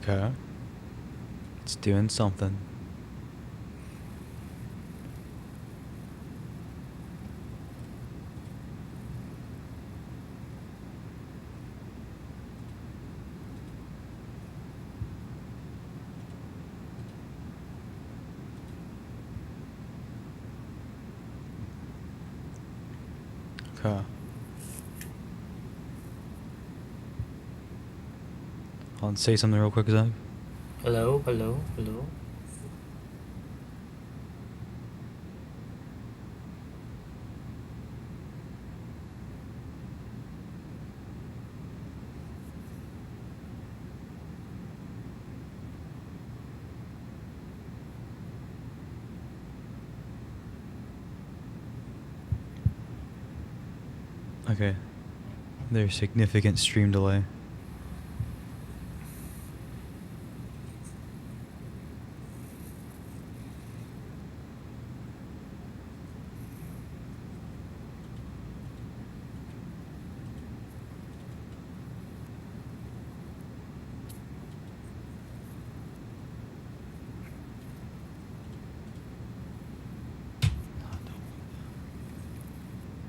Okay. It's doing something. Okay. I'll say something real quick, Zach. Hello, hello, hello. Okay. There's significant stream delay.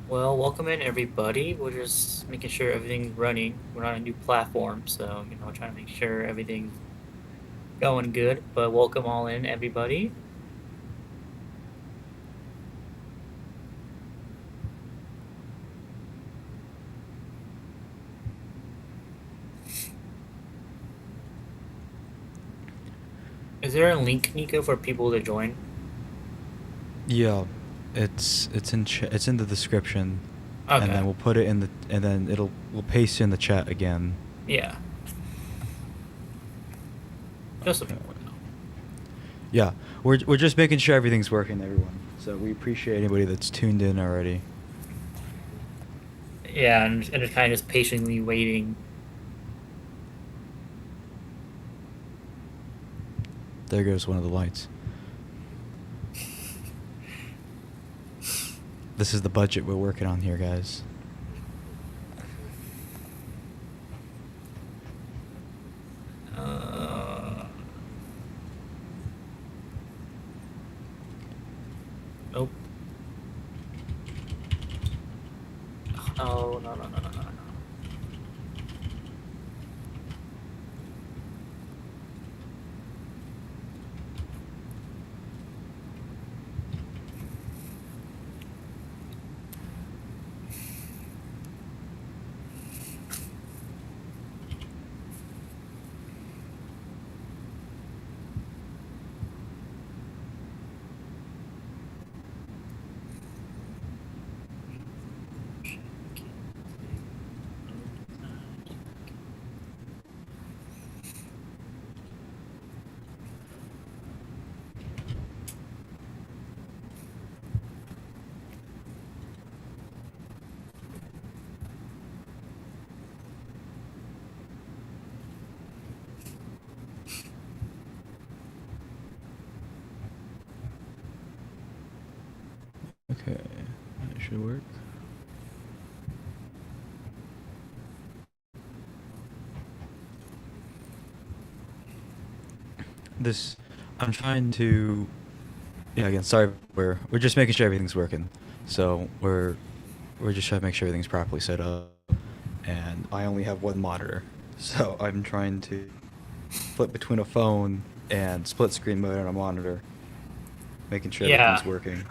Well, welcome in everybody. We're just making sure everything's running. We're on a new platform, so trying to make sure everything's going good. But welcome all in everybody. Is there a link, Nico, for people to join? Yeah, it's in the description, and then Okay. we'll put it in the and then we'll paste it in the chat again. Yeah. Just so Okay. people know. Yeah, we're just making sure everything's working, everyone. So we appreciate anybody that's tuned in already. Yeah, and just kind of just patiently waiting. There goes one of the lights. This is the budget we're working on here, guys. Uh, nope. Oh, no, no, no, no, no, no. Okay, that should work. This, I'm trying to. Yeah, again, sorry, we're just making sure everything's working. So we're just trying to make sure everything's properly set up, and I only have one monitor, so I'm trying to flip between a phone and split screen mode on a monitor, making sure Yeah. everything's working.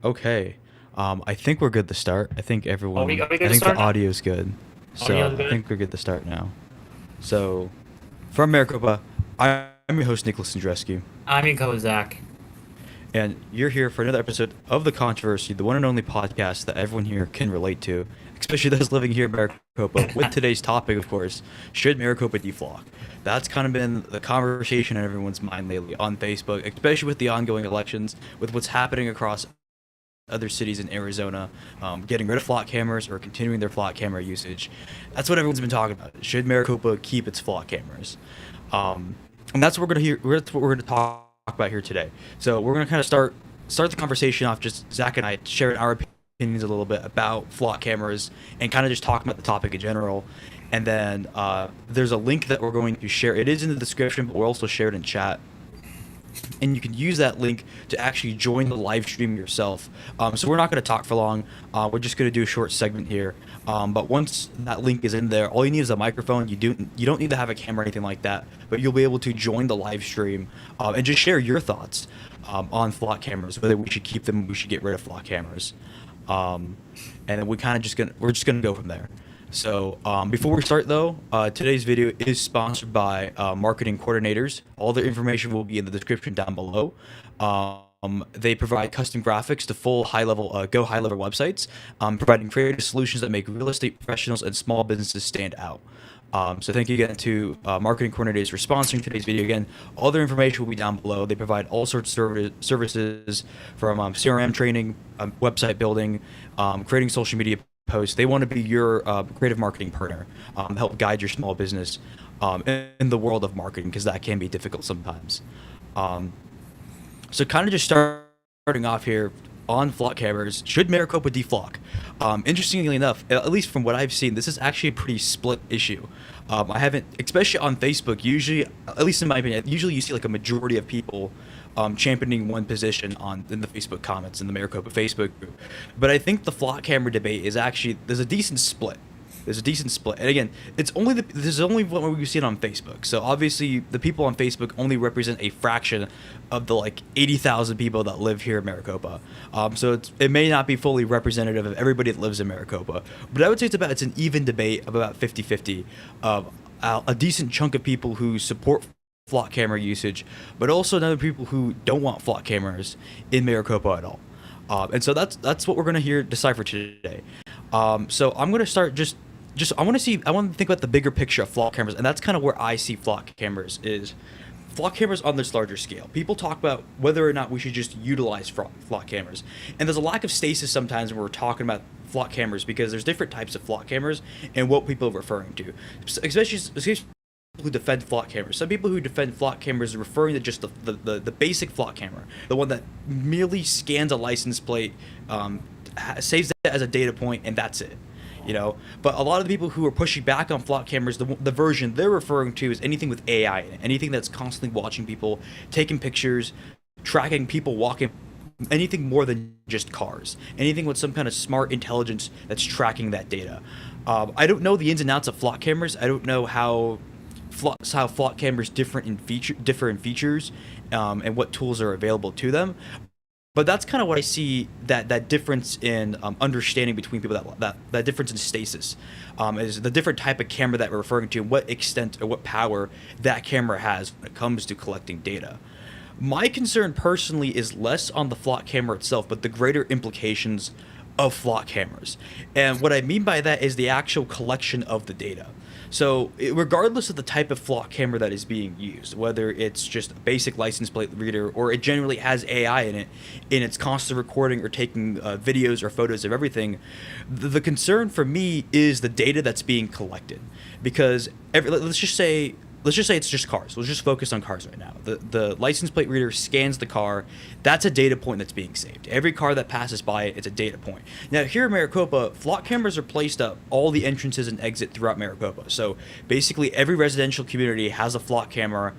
Okay. I think we're good to start. I think Are we I good to think the start now? audio's good. Audio's So I good? think we're good to start now. So, from Maricopa, I'm your host, Nicholas Andrescu, I'm your co Zach. and you're here for another episode of The Controversy, the one and only podcast that everyone here can relate to, especially those living here in Maricopa, with today's topic, of course, should Maricopa DeFlock? That's kind of been the conversation in everyone's mind lately on Facebook, especially with the ongoing elections, with what's happening across other cities in Arizona, getting rid of flock cameras or continuing their flock camera usage. That's what everyone's been talking about. Should Maricopa keep its flock cameras? And that's what we're gonna hear. That's what we're gonna talk about here today. So we're gonna kind of start the conversation off, just Zach and I sharing our opinions a little bit about flock cameras and kind of just talking about the topic in general. And then there's a link that we're going to share. It is in the description, but we'll also share it in chat. And you can use that link to actually join the live stream yourself. So we're not going to talk for long. We're just going to do a short segment here. But once that link is in there, all you need is a microphone. You don't need to have a camera or anything like that. But you'll be able to join the live stream and just share your thoughts on flock cameras, whether we should keep them, we should get rid of flock cameras. And then we're just gonna go from there. So before we start though, today's video is sponsored by Marketing Coordinators. All their information will be in the description down below. They provide custom graphics to full high-level websites, providing creative solutions that make real estate professionals and small businesses stand out. So thank you again to Marketing Coordinators for sponsoring today's video. Again, all their information will be down below. They provide all sorts of services from CRM training, website building, creating social media posts. They want to be your creative marketing partner, help guide your small business in the world of marketing, because that can be difficult sometimes. So kind of just starting off here on flock cameras, should Maricopa DeFlock? Interestingly enough, at least from what I've seen, this is actually a pretty split issue. I haven't, especially on Facebook, usually, at least in my opinion, usually you see like a majority of people championing one position in the Facebook comments in the Maricopa Facebook group. But I think the flock camera debate is actually, there's a decent split. And again, this is only what we see it on Facebook. So obviously the people on Facebook only represent a fraction of the like 80,000 people that live here in Maricopa. So it may not be fully representative of everybody that lives in Maricopa. But I would say it's an even debate of about 50-50 of a decent chunk of people who support flock camera usage, but also another people who don't want flock cameras in Maricopa at all. And so that's what we're going to decipher today. So I'm going to start I want to think about the bigger picture of flock cameras, and that's kind of where I see flock cameras is. Flock cameras on this larger scale. People talk about whether or not we should just utilize flock cameras. And there's a lack of stasis sometimes when we're talking about flock cameras, because there's different types of flock cameras and what people are referring to. Especially people who defend flock cameras. Some people who defend flock cameras are referring to just the basic flock camera, the one that merely scans a license plate, saves that as a data point, and that's it. But a lot of the people who are pushing back on flock cameras, the version they're referring to is anything with AI in it, anything that's constantly watching people, taking pictures, tracking people walking, anything more than just cars, anything with some kind of smart intelligence that's tracking that data. I don't know the ins and outs of flock cameras. I don't know how flock cameras differ in features, and what tools are available to them. But that's kind of what I see, that difference in understanding between people, that difference in stasis, is the different type of camera that we're referring to, and what extent or what power that camera has when it comes to collecting data. My concern personally is less on the flock camera itself, but the greater implications of flock cameras. And what I mean by that is the actual collection of the data. So regardless of the type of flock camera that is being used, whether it's just a basic license plate reader or it generally has AI in it, in its constant recording or taking videos or photos of everything, the concern for me is the data that's being collected. Because let's just say it's just cars. Let's just focus on cars right now. The license plate reader scans the car. That's a data point that's being saved. Every car that passes by it, it's a data point. Now, here in Maricopa, flock cameras are placed up all the entrances and exit throughout Maricopa. So basically, every residential community has a flock camera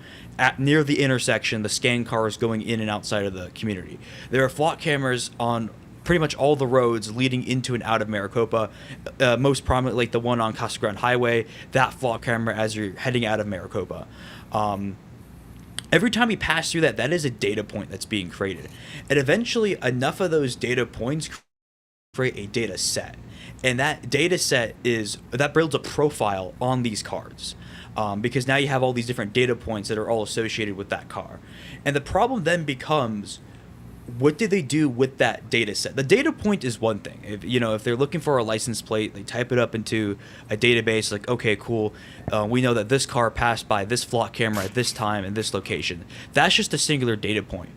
near the intersection, the scan cars going in and outside of the community. There are flock cameras on pretty much all the roads leading into and out of Maricopa, most prominently like the one on Casa Grande Highway, that flock camera as you're heading out of Maricopa. Every time you pass through that is a data point that's being created. And eventually enough of those data points create a data set. And that data set that builds a profile on these cars. Because now you have all these different data points that are all associated with that car. And the problem then becomes, what do they do with that data set? The data point is one thing. If they're looking for a license plate, they type it up into a database like, okay, cool. We know that this car passed by this flock camera at this time in this location. That's just a singular data point.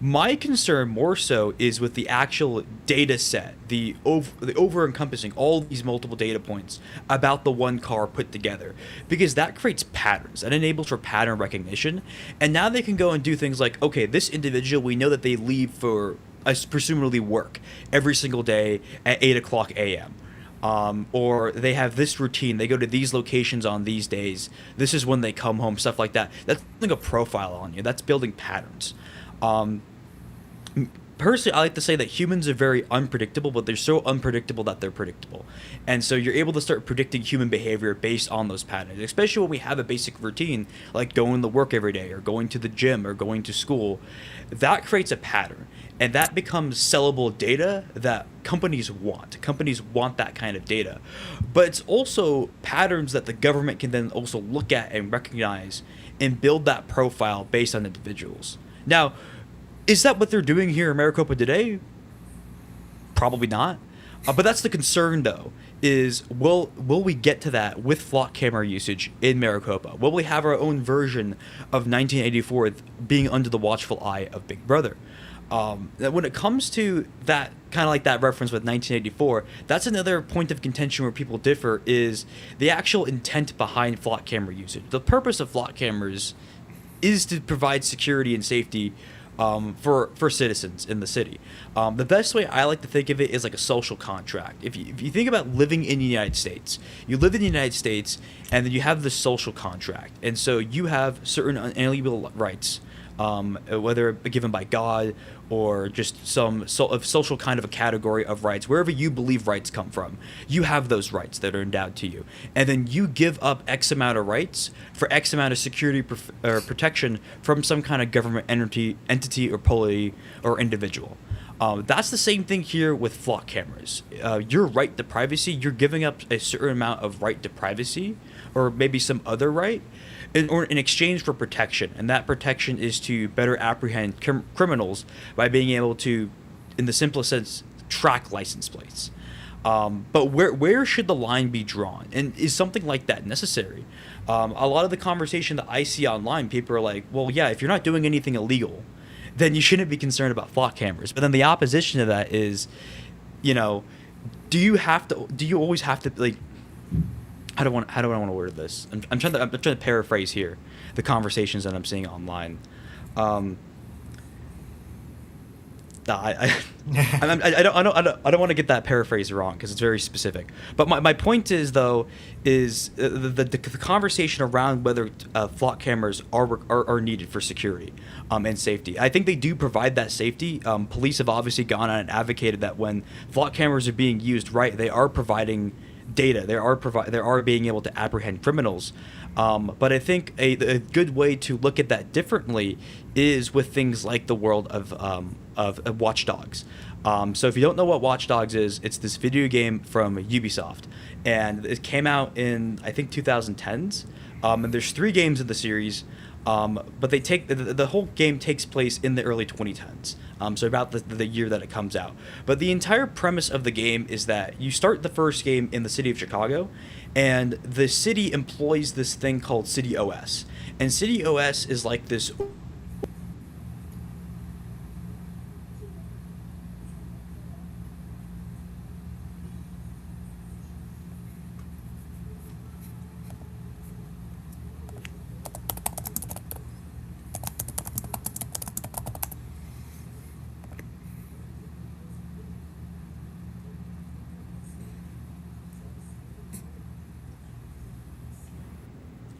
My concern more so is with the actual data set, the over encompassing all these multiple data points about the one car put together, because that creates patterns and enables for pattern recognition. And now they can go and do things like, okay, this individual, we know that they leave for presumably work every single day at 8 o'clock a.m. Or they have this routine. They go to these locations on these days. This is when they come home, stuff like that. That's building a profile on you. That's building patterns. Personally, I like to say that humans are very unpredictable, but they're so unpredictable that they're predictable. And so you're able to start predicting human behavior based on those patterns, especially when we have a basic routine, like going to work every day or going to the gym or going to school. That creates a pattern. And that becomes sellable data that companies want. Companies want that kind of data. But it's also patterns that the government can then also look at and recognize and build that profile based on individuals. Now, is that what they're doing here in Maricopa today? Probably not. But that's the concern, though, is will we get to that with flock camera usage in Maricopa? Will we have our own version of 1984 being under the watchful eye of Big Brother? That when it comes to that, kind of like that reference with 1984, that's another point of contention where people differ, is the actual intent behind flock camera usage. The purpose of flock cameras is to provide security and safety for citizens in the city. The best way I like to think of it is like a social contract. If you think about living in the United States, you live in the United States and then you have this social contract. And so you have certain unalienable rights, whether given by God or just some social kind of a category of rights. Wherever you believe rights come from, you have those rights that are endowed to you. And then you give up X amount of rights for X amount of security or protection from some kind of government entity or polity or individual. That's the same thing here with flock cameras. Your right to privacy, you're giving up a certain amount of right to privacy or maybe some other right in exchange for protection. And that protection is to better apprehend criminals by being able to, in the simplest sense, track license plates. But where should the line be drawn? And is something like that necessary? A lot of the conversation that I see online, people are like, well, yeah, if you're not doing anything illegal, then you shouldn't be concerned about flock cameras. But then the opposition to that is, do you always have to, like, how do I want to word this? I'm trying to paraphrase here the conversations that I'm seeing online. I don't want to get that paraphrase wrong because it's very specific. But my point is, though, is the conversation around whether flock cameras are needed for security and safety. I think they do provide that safety. Police have obviously gone on and advocated that when flock cameras are being used right, they are providing data. They are being able to apprehend criminals. But I think a good way to look at that differently is with things like the world of Watch Dogs. So if you don't know what Watch Dogs is, it's this video game from Ubisoft, and it came out in, I think, 2010s. And there's 3 games in the series, but they take the whole game takes place in the early 2010s. So about the year that it comes out. But the entire premise of the game is that you start the first game in the city of Chicago, and the city employs this thing called City OS. And City OS is like this.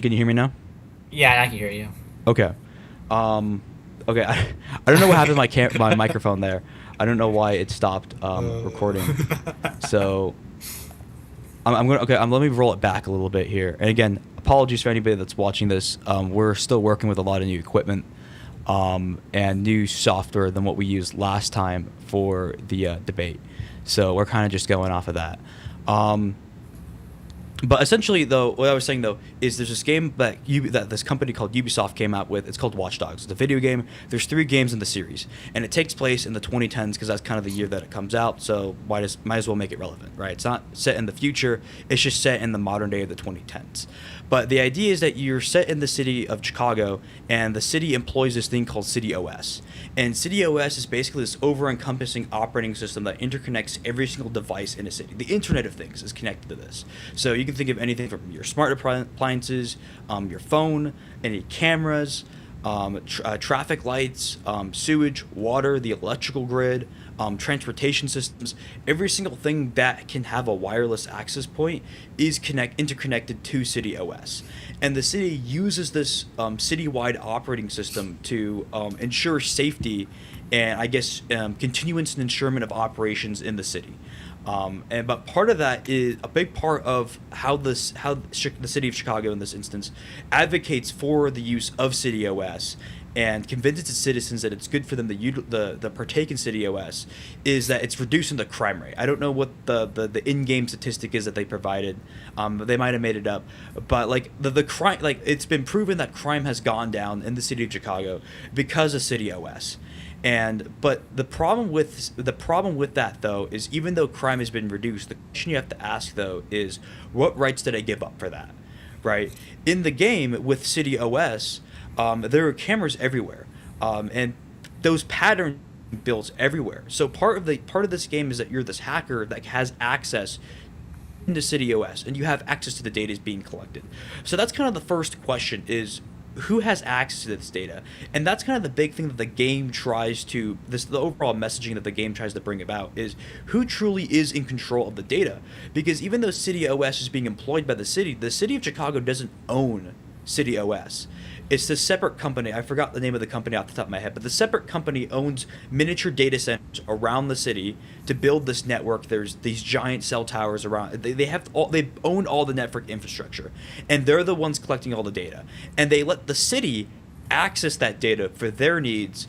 Can you hear me now? Yeah, I can hear you. Okay. Okay. I don't know what happened to my microphone there. I don't know why it stopped recording. So let me roll it back a little bit here. And again, apologies for anybody that's watching this. We're still working with a lot of new equipment and new software than what we used last time for the debate. So we're kind of just going off of that. But essentially, though, what I was saying, though, is there's this game that this company called Ubisoft came out with. It's called Watch Dogs. It's a video game. There's 3 games in the series, and it takes place in the 2010s because that's kind of the year that it comes out. So might as well make it relevant, right? It's not set in the future. It's just set in the modern day of the 2010s. But the idea is that you're set in the city of Chicago, and the city employs this thing called City OS. And CityOS is basically this over-encompassing operating system that interconnects every single device in a city. The Internet of Things is connected to this. So you can think of anything from your smart appliances, your phone, any cameras, traffic lights, sewage, water, the electrical grid, transportation systems. Every single thing that can have a wireless access point is interconnected to CityOS. And the city uses this citywide operating system to ensure safety and, I guess, continuance and ensurement of operations in the city. But part of that is a big part of how the city of Chicago, in this instance, advocates for the use of CityOS and convinces its citizens that it's good for them to partake in CityOS, is that it's reducing the crime rate. I don't know what the in-game statistic is that they provided. They might have made it up, but like the crime, like it's been proven that crime has gone down in the city of Chicago because of CityOS. But the problem with that though is, even though crime has been reduced, the question you have to ask though is, what rights did I give up for that, right? In the game with CityOS, there are cameras everywhere, and those patterns built everywhere. So part of this game is that you're this hacker that has access into CityOS, and you have access to the data is being collected. So that's kind of the first question: is who has access to this data? And that's kind of the big thing that the game tries to, the overall messaging that the game tries to bring about is who truly is in control of the data. Because even though CityOS is being employed by the city of Chicago doesn't own CityOS. It's this separate company. I forgot the name of the company off the top of my head, but the separate company owns miniature data centers around the city to build this network. There's these giant cell towers around. They own all the network infrastructure, and they're the ones collecting all the data. And they let the city access that data for their needs,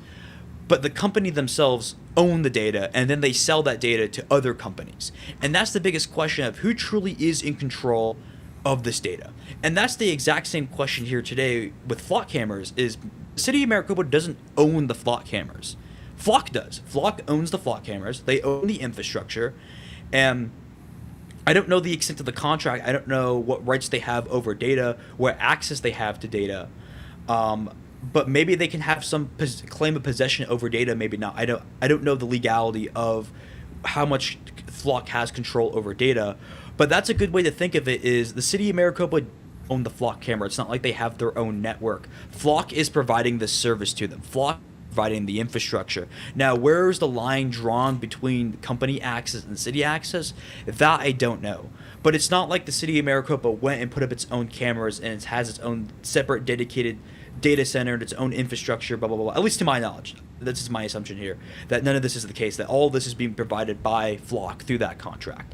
but the company themselves own the data, and then they sell that data to other companies. And that's the biggest question of who truly is in control of this data. And that's the exact same question here today with flock cameras. Is the city of Maricopa doesn't own the flock cameras. Flock does. Flock owns the flock cameras. They own the infrastructure. And I don't know the extent of the contract. I don't know what rights they have over data, what access they have to data. But maybe they can have some claim of possession over data, maybe not. I don't know the legality of how much Flock has control over data. But that's a good way to think of it, is the city of Maricopa own the Flock camera. It's not like they have their own network. Flock is providing this service to them. Flock is providing the infrastructure. Now, where is the line drawn between company access and city access? That I don't know. But it's not like the city of Maricopa went and put up its own cameras and it has its own separate dedicated data center and its own infrastructure, blah, blah, blah. At least to my knowledge. This is my assumption here, that none of this is the case, that all this is being provided by Flock through that contract.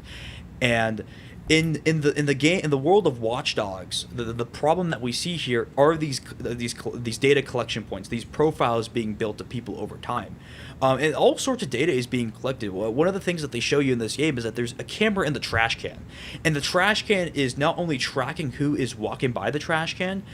And in the world of Watch Dogs, the problem that we see here are these data collection points, these profiles being built to people over time, and all sorts of data is being collected. Well, one of the things that they show you in this game is that there's a camera in the trash can, and the trash can is not only tracking who is walking by the trash can,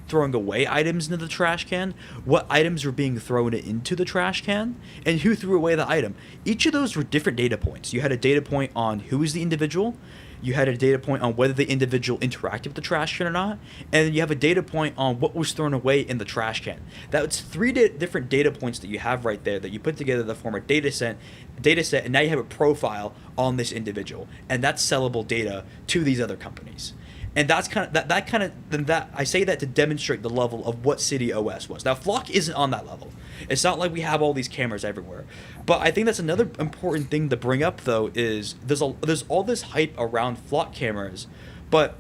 throwing away items into the trash can, what items are being thrown into the trash can, and who threw away the item. Each of those were different data points. You had a data point on who is the individual, you had a data point on whether the individual interacted with the trash can or not, and then you have a data point on what was thrown away in the trash can. That's three different data points that you have right there that you put together to form a data set, and now you have a profile on this individual, and that's sellable data to these other companies. And that's I say that to demonstrate the level of what CityOS was. Now, Flock isn't on that level. It's not like we have all these cameras everywhere. But I think that's another important thing to bring up, though, is there's all this hype around Flock cameras, but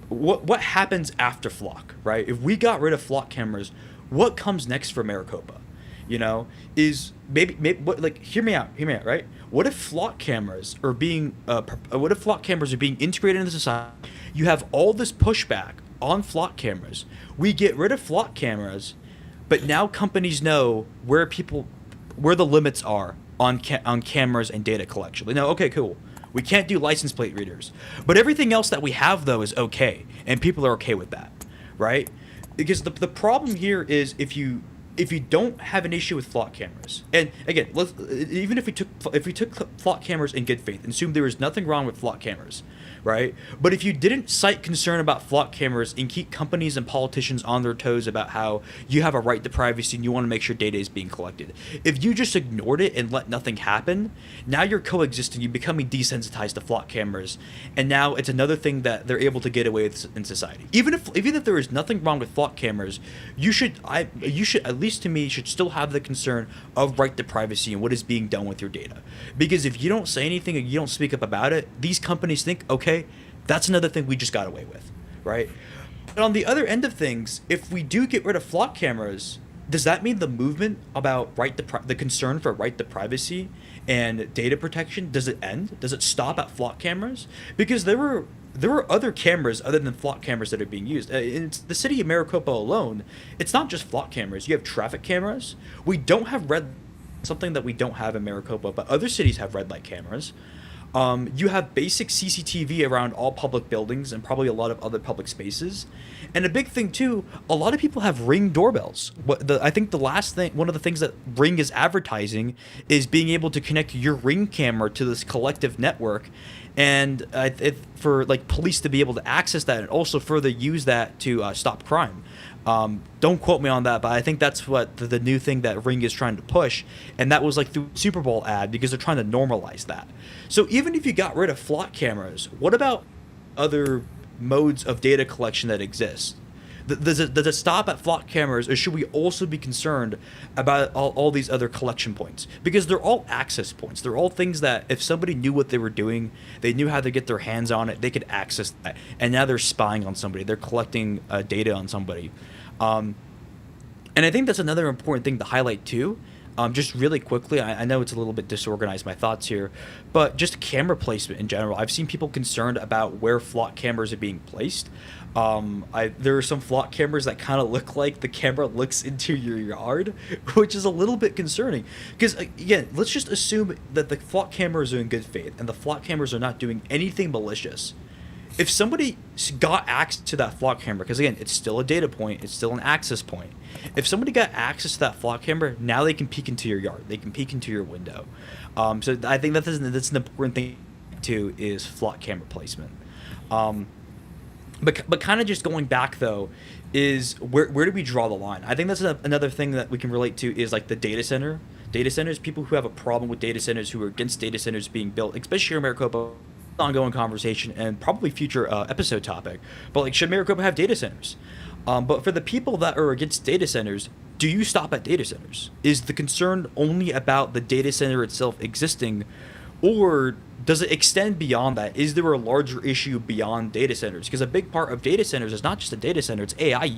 what happens after Flock, right? If we got rid of Flock cameras, what comes next for Maricopa? You know, is maybe hear me out, right? What if Flock cameras are being integrated into society? You have all this pushback on Flock cameras. We get rid of Flock cameras, but now companies know where the limits are on cameras and data collection. They know, okay, cool, we can't do license plate readers, but everything else that we have though is okay, and people are okay with that, right? Because the problem here is, if you if you don't have an issue with flock cameras, and again, even if we took flock cameras in good faith and assume there was nothing wrong with flock cameras, right? But if you didn't cite concern about flock cameras and keep companies and politicians on their toes about how you have a right to privacy and you want to make sure data is being collected, if you just ignored it and let nothing happen, now you're coexisting, you're becoming desensitized to flock cameras, and now it's another thing that they're able to get away with in society. Even if there is nothing wrong with flock cameras, you should, at least to me, should still have the concern of right to privacy and what is being done with your data. Because if you don't say anything and you don't speak up about it, these companies think, okay, that's another thing we just got away with, right? But on the other end of things, if we do get rid of flock cameras, does that mean the movement about the concern for right to privacy and data protection, does it end? Does it stop at flock cameras? Because there were other cameras other than flock cameras that are being used. In the city of Maricopa alone, it's not just flock cameras. You have traffic cameras. We don't have something that we don't have in Maricopa, but other cities have red light cameras. You have basic CCTV around all public buildings and probably a lot of other public spaces. And a big thing too, a lot of people have Ring doorbells. I think one of the things that Ring is advertising is being able to connect your Ring camera to this collective network, and for like police to be able to access that and also further use that to stop crime. Don't quote me on that, but I think that's what the new thing that Ring is trying to push, and that was like through Super Bowl ad because they're trying to normalize that. So even if you got rid of flock cameras, what about other modes of data collection that exist? Does it stop at flock cameras, or should we also be concerned about all these other collection points? Because they're all access points. They're all things that if somebody knew what they were doing, they knew how to get their hands on it, they could access that. And now they're spying on somebody. They're collecting data on somebody. And I think that's another important thing to highlight too. Just really quickly, I know it's a little bit disorganized, my thoughts here, but just camera placement in general. I've seen people concerned about where flock cameras are being placed. There are some flock cameras that kind of look like the camera looks into your yard, which is a little bit concerning. Because again, let's just assume that the flock cameras are in good faith and the flock cameras are not doing anything malicious. If somebody got access to that flock camera, because again, it's still a data point, it's still an access point. If somebody got access to that flock camera, now they can peek into your yard, they can peek into your window. So I think that's an important thing too, is flock camera placement. But kind of just going back though, is where do we draw the line? I think that's another thing that we can relate to is like the data centers. People who have a problem with data centers, who are against data centers being built, especially here in Maricopa. Ongoing conversation and probably future episode topic, but like, should Maricopa have data centers? But for the people that are against data centers, do you stop at data centers? Is the concern only about the data center itself existing, or does it extend beyond that? Is there a larger issue beyond data centers? Because a big part of data centers is not just a data center, it's AI,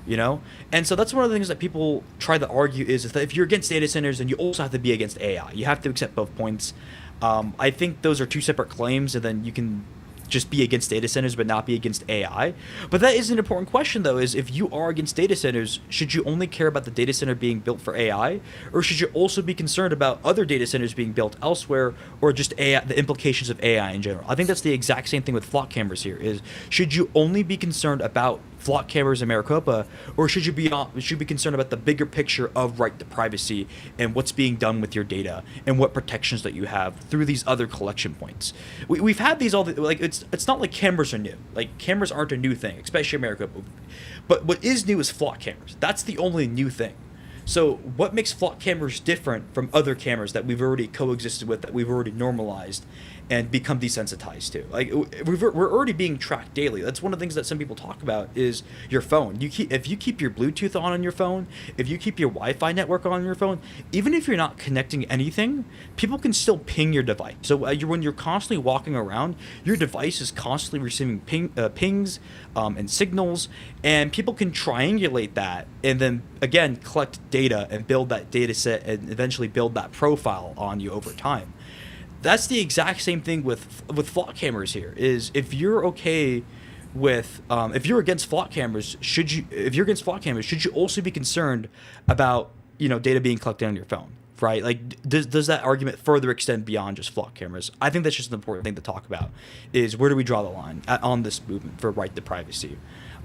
you know? And so that's one of the things that people try to argue is that if you're against data centers, then you also have to be against AI. You have to accept both points. I think those are two separate claims, and then you can just be against data centers but not be against AI. But that is an important question, though, is if you are against data centers, should you only care about the data center being built for AI, or should you also be concerned about other data centers being built elsewhere, or just AI, the implications of AI in general? I think that's the exact same thing with flock cameras here, is should you only be concerned about flock cameras in Maricopa, or should you be concerned about the bigger picture of right to privacy and what's being done with your data and what protections that you have through these other collection points? We've had these it's not like cameras are new. Like, cameras aren't a new thing, especially in Maricopa. But what is new is flock cameras. That's the only new thing. So what makes flock cameras different from other cameras that we've already coexisted with, that we've already normalized and become desensitized to? Like, we're already being tracked daily. That's one of the things that some people talk about is your phone. If you keep your Bluetooth on your phone, if you keep your Wi-Fi network on your phone, even if you're not connecting anything, people can still ping your device. So when you're constantly walking around, your device is constantly receiving pings and signals, and people can triangulate that and then again collect data and build that data set and eventually build that profile on you over time. That's the exact same thing with flock cameras here, is if you're okay with if you're against flock cameras, should you also be concerned about, you know, data being collected on your phone, right? Like, does that argument further extend beyond just flock cameras? I think that's just an important thing to talk about, is where do we draw the line on this movement for right to privacy?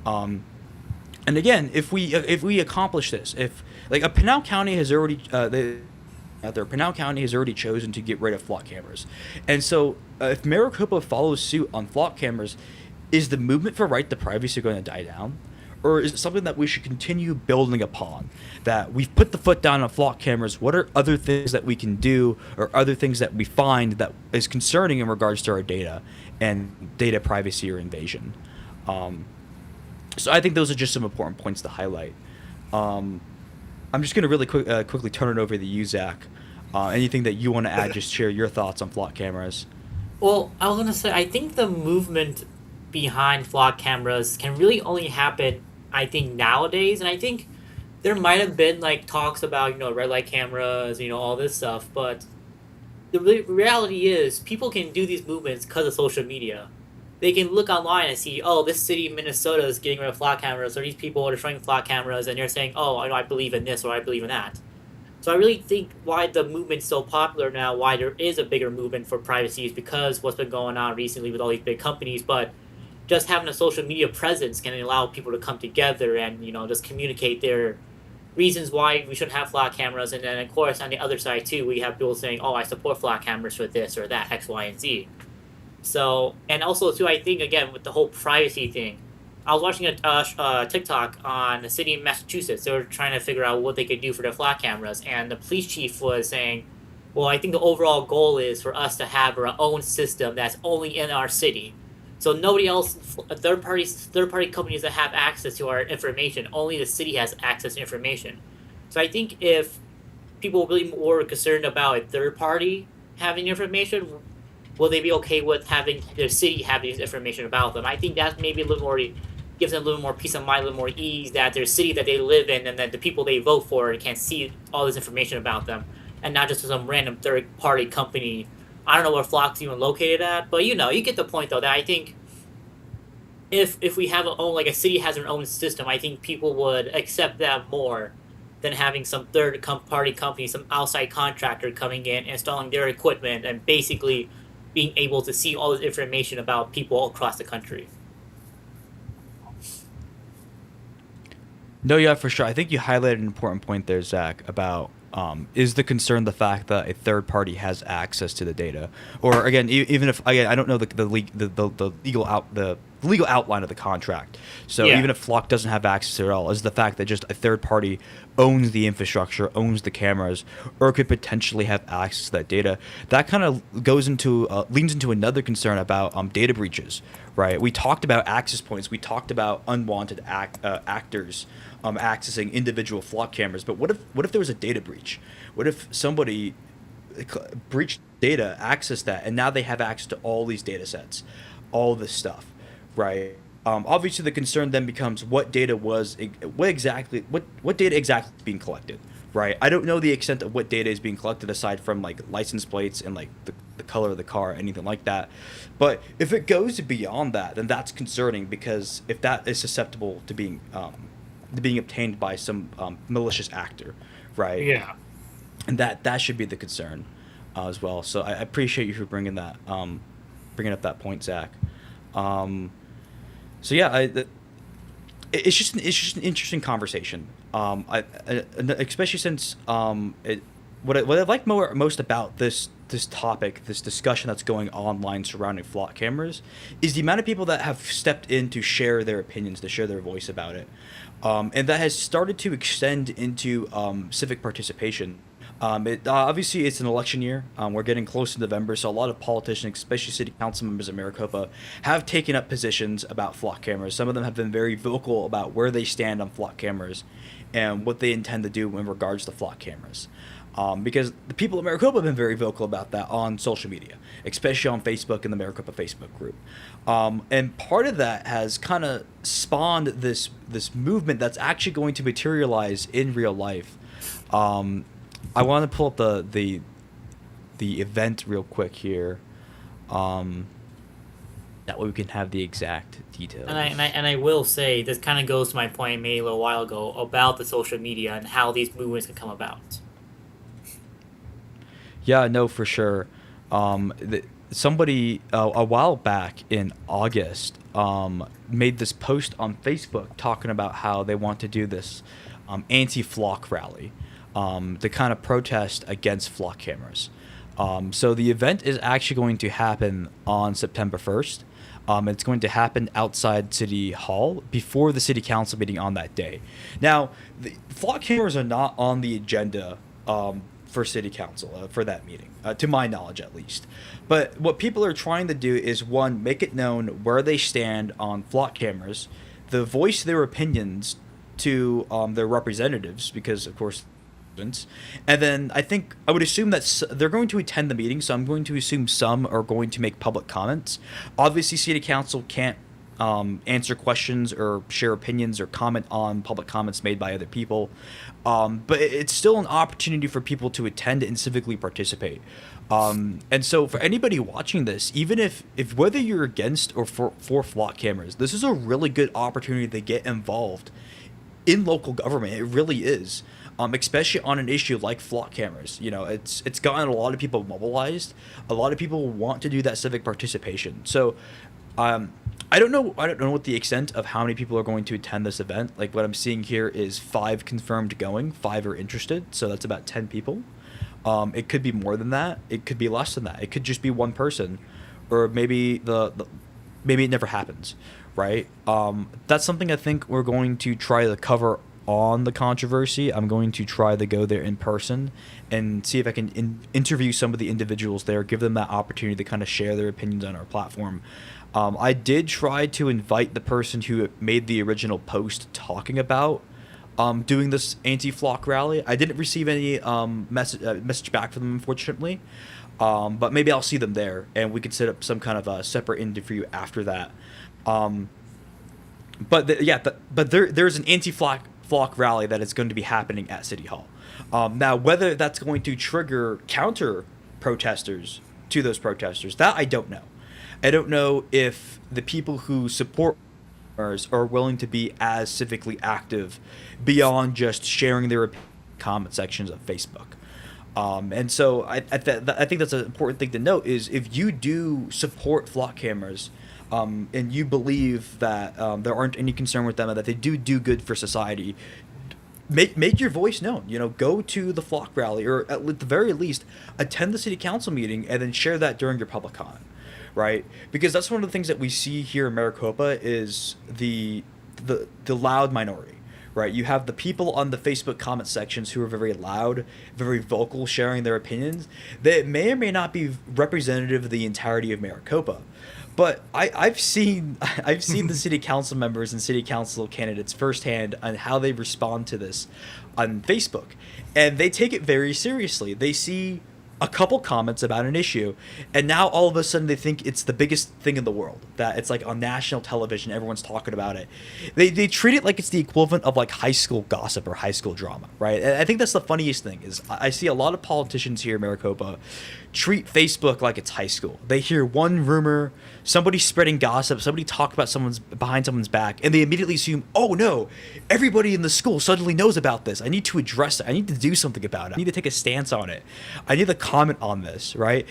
And again, if we accomplish this, if like Pinal County has already out there. Pinal County has already chosen to get rid of flock cameras, and so if Maricopa follows suit on flock cameras, is the movement for right to privacy going to die down, or is it something that we should continue building upon? That we've put the foot down on flock cameras. What are other things that we can do, or other things that we find that is concerning in regards to our data and data privacy or invasion? So I think those are just some important points to highlight. I'm just going to really quickly turn it over to you, Zach. Anything that you want to add, just share your thoughts on flock cameras. Well, I was gonna say I think the movement behind flock cameras can really only happen, I think, nowadays, and I think there might have been like talks about red light cameras, all this stuff, but the reality is people can do these movements because of social media. They can look online and see, oh, this city, Minnesota, is getting rid of flock cameras, or these people are destroying flock cameras, and they're saying, oh, I believe in this or I believe in that. So I really think why the movement's so popular now, why there is a bigger movement for privacy, is because what's been going on recently with all these big companies. But just having a social media presence can allow people to come together and just communicate their reasons why we shouldn't have flock cameras. And then of course on the other side too, we have people saying, oh, I support flock cameras for this or that, X, Y, and Z. So, and also too, I think again with the whole privacy thing, I was watching a TikTok on the city of Massachusetts. They were trying to figure out what they could do for their flock cameras, and the police chief was saying, well, I think the overall goal is for us to have our own system that's only in our city. So nobody else, third party companies that have access to our information, only the city has access to information. So I think if people are really more concerned about a third party having information, will they be okay with having their city have this information about them? I think that maybe a little more gives them a little more peace of mind, a little more ease that their city that they live in and that the people they vote for can see all this information about them, and not just some random third party company. I don't know where Flock's even located at, but you get the point though. That I think if we have like a city has their own system, I think people would accept that more than having some third party company, some outside contractor coming in, installing their equipment, and basically being able to see all this information about people across the country. No, yeah, for sure. I think you highlighted an important point there, Zach, about is the concern the fact that a third party has access to the data, or again, even if again, I don't know the legal outline of the contract. So Yeah. even if Flock doesn't have access to it at all, is the fact that just a third party owns the infrastructure, owns the cameras, or could potentially have access to that data. That kind of leans into another concern about data breaches, right? We talked about access points. We talked about unwanted actors accessing individual Flock cameras. But what if there was a data breach? What if somebody breached data, accessed that, and now they have access to all these data sets, all this stuff, right? Obviously, the concern then becomes what data exactly is being collected, right? I don't know the extent of what data is being collected aside from like license plates and like the color of the car, anything like that. But if it goes beyond that, then that's concerning, because if that is susceptible to being obtained by some malicious actor, right? Yeah. And that should be the concern as well. So I appreciate you for bringing up that point, Zach. So yeah, it's just an interesting conversation. Especially since what I like most about this topic, this discussion that's going online surrounding Flock cameras, is the amount of people that have stepped in to share their opinions, to share their voice about it, and that has started to extend into civic participation. Obviously, it's an election year. We're getting close to November, so a lot of politicians, especially city council members of Maricopa, have taken up positions about Flock cameras. Some of them have been very vocal about where they stand on Flock cameras and what they intend to do in regards to Flock cameras. Because the people of Maricopa have been very vocal about that on social media, especially on Facebook and the Maricopa Facebook group. And part of that has kind of spawned this movement that's actually going to materialize in real life. I want to pull up the event real quick here. That way we can have the exact details. And I will say this kind of goes to my point I made a little while ago about the social media and how these movements can come about. Yeah, no, for sure. Somebody a while back in August made this post on Facebook talking about how they want to do this anti-flock rally to kind of protest against flock cameras. So the event is actually going to happen on September 1st. It's going to happen outside City Hall before the City Council meeting on that day. Now, the flock cameras are not on the agenda for City Council for that meeting, to my knowledge at least. But what people are trying to do is, one, make it known where they stand on flock cameras, to voice their opinions to their representatives, because, of course, and then I would assume that they're going to attend the meeting, so I'm going to assume some are going to make public comments. Obviously, City Council can't answer questions or share opinions or comment on public comments made by other people, but it's still an opportunity for people to attend and civically participate. And so for anybody watching this, even if whether you're against or for flock cameras, this is a really good opportunity to get involved in local government. It really is. Especially on an issue like flock cameras. You know, it's gotten a lot of people mobilized. A lot of people want to do that civic participation. So, I don't know what the extent of how many people are going to attend this event. Like, what I'm seeing here is 5 confirmed going, 5 are interested. So that's about 10 people. It could be more than that. It could be less than that. It could just be one person, or maybe maybe it never happens, right? That's something I think we're going to try to cover on the controversy. I'm going to try to go there in person and see if I can interview some of the individuals there, give them that opportunity to kind of share their opinions on our platform. I did try to invite the person who made the original post talking about doing this anti-flock rally. I didn't receive any message back from them, unfortunately, but maybe I'll see them there and we could set up some kind of a separate interview after that. But there's an anti-flock rally that is going to be happening at City Hall. Now, whether that's going to trigger counter protesters to those protesters, that I don't know. I don't know if the people who support are willing to be as civically active beyond just sharing their comment sections of Facebook. And so I think that's an important thing to note is if you do support flock cameras, and you believe that there aren't any concern with them and that they do good for society, make your voice known. You know, go to the flock rally, or at the very least attend the City Council meeting and then share that during your public comment, right? Because that's one of the things that we see here in Maricopa is the loud minority. Right, you have the people on the Facebook comment sections who are very loud, very vocal, sharing their opinions. That may or may not be representative of the entirety of Maricopa. But I've seen the city council members and city council candidates firsthand on how they respond to this on Facebook, and they take it very seriously. They see a couple comments about an issue, and now all of a sudden they think it's the biggest thing in the world, that it's like on national television, everyone's talking about it. They treat it like it's the equivalent of like high school gossip or high school drama, right? And I think that's the funniest thing is I see a lot of politicians here in Maricopa treat Facebook like it's high school. They hear one rumor, somebody spreading gossip, somebody talk about behind someone's back, and they immediately assume, oh no, everybody in the school suddenly knows about this. I need to address it. I need to do something about it. I need to take a stance on it. I need to comment on this, right?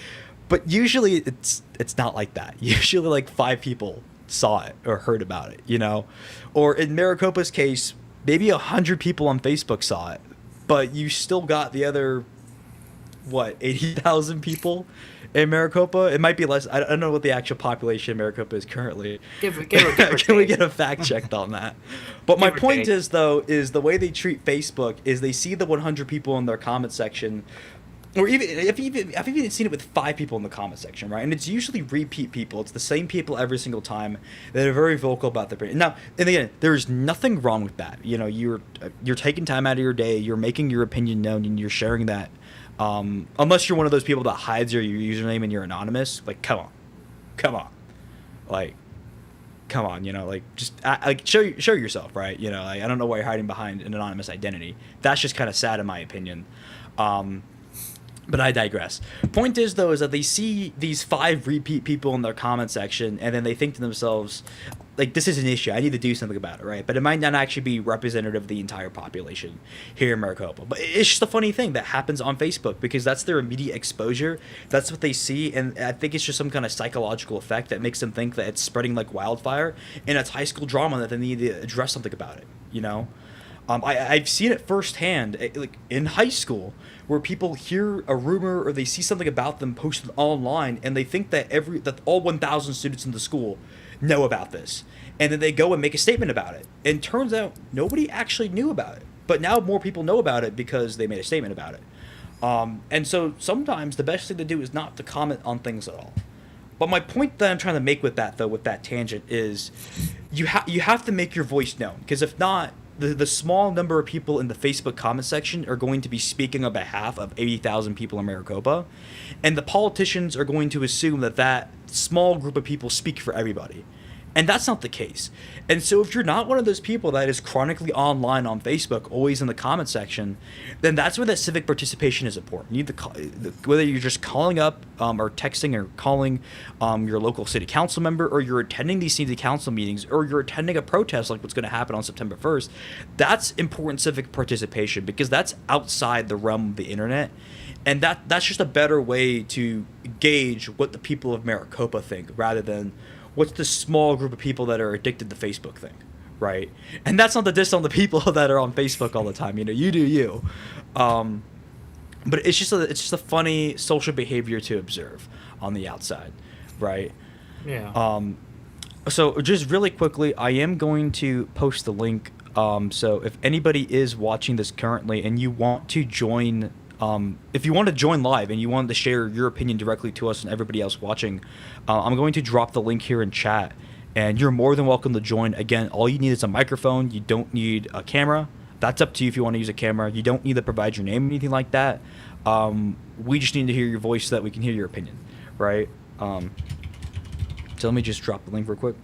But usually it's not like that. Usually like 5 people saw it or heard about it, you know? Or in Maricopa's case, maybe 100 people on Facebook saw it, but you still got the other 80,000 people in Maricopa. It might be less. I don't know what the actual population of Maricopa is currently. Can we get a fact checked on that? But my point is, though, is the way they treat Facebook is they see the 100 people in their comment section, or I've even seen it with 5 people in the comment section, right? And it's usually repeat people. It's the same people every single time that are very vocal about their opinion. Now, and again, there's nothing wrong with that. You know, you're taking time out of your day, you're making your opinion known, and you're sharing that. Unless you're one of those people that hides your username and you're anonymous, like come on, like come on, you know, like just like show yourself, right? You know, like, I don't know why you're hiding behind an anonymous identity. That's just kind of sad in my opinion. But I digress. Point is, though, is that they see these 5 repeat people in their comment section, and then they think to themselves, like, this is an issue. I need to do something about it, right? But it might not actually be representative of the entire population here in Maricopa. But it's just a funny thing that happens on Facebook because that's their immediate exposure. That's what they see, and I think it's just some kind of psychological effect that makes them think that it's spreading like wildfire, and it's high school drama that they need to address something about it, you know? I've seen it firsthand, like in high school, where people hear a rumor or they see something about them posted online, and they think that all 1,000 students in the school know about this, and then they go and make a statement about it. And turns out nobody actually knew about it, but now more people know about it because they made a statement about it. And so sometimes the best thing to do is not to comment on things at all. But my point that I'm trying to make with that, though, with that tangent, is you have to make your voice known, because if not, the small number of people in the Facebook comment section are going to be speaking on behalf of 80,000 people in Maricopa, and the politicians are going to assume that that small group of people speak for everybody. And that's not the case. And so if you're not one of those people that is chronically online on Facebook, always in the comment section, then that's where that civic participation is important. You need whether you're just calling up or texting or calling your local city council member, or you're attending these city council meetings, or you're attending a protest like what's going to happen on September 1st, that's important civic participation, because that's outside the realm of the internet. And that's just a better way to gauge what the people of Maricopa think, rather than what's the small group of people that are addicted to Facebook thing, right? And that's not the diss on the people that are on Facebook all the time. You know, you do you. But it's just a funny social behavior to observe on the outside, right? Yeah. So just really quickly, I am going to post the link. So if anybody is watching this currently and you want to join, if you want to join live and you want to share your opinion directly to us and everybody else watching, I'm going to drop the link here in chat, and you're more than welcome to join. Again, all you need is a microphone. You don't need a camera. That's up to you if you want to use a camera. You don't need to provide your name or anything like that. We just need to hear your voice so that we can hear your opinion, right? So let me just drop the link real quick.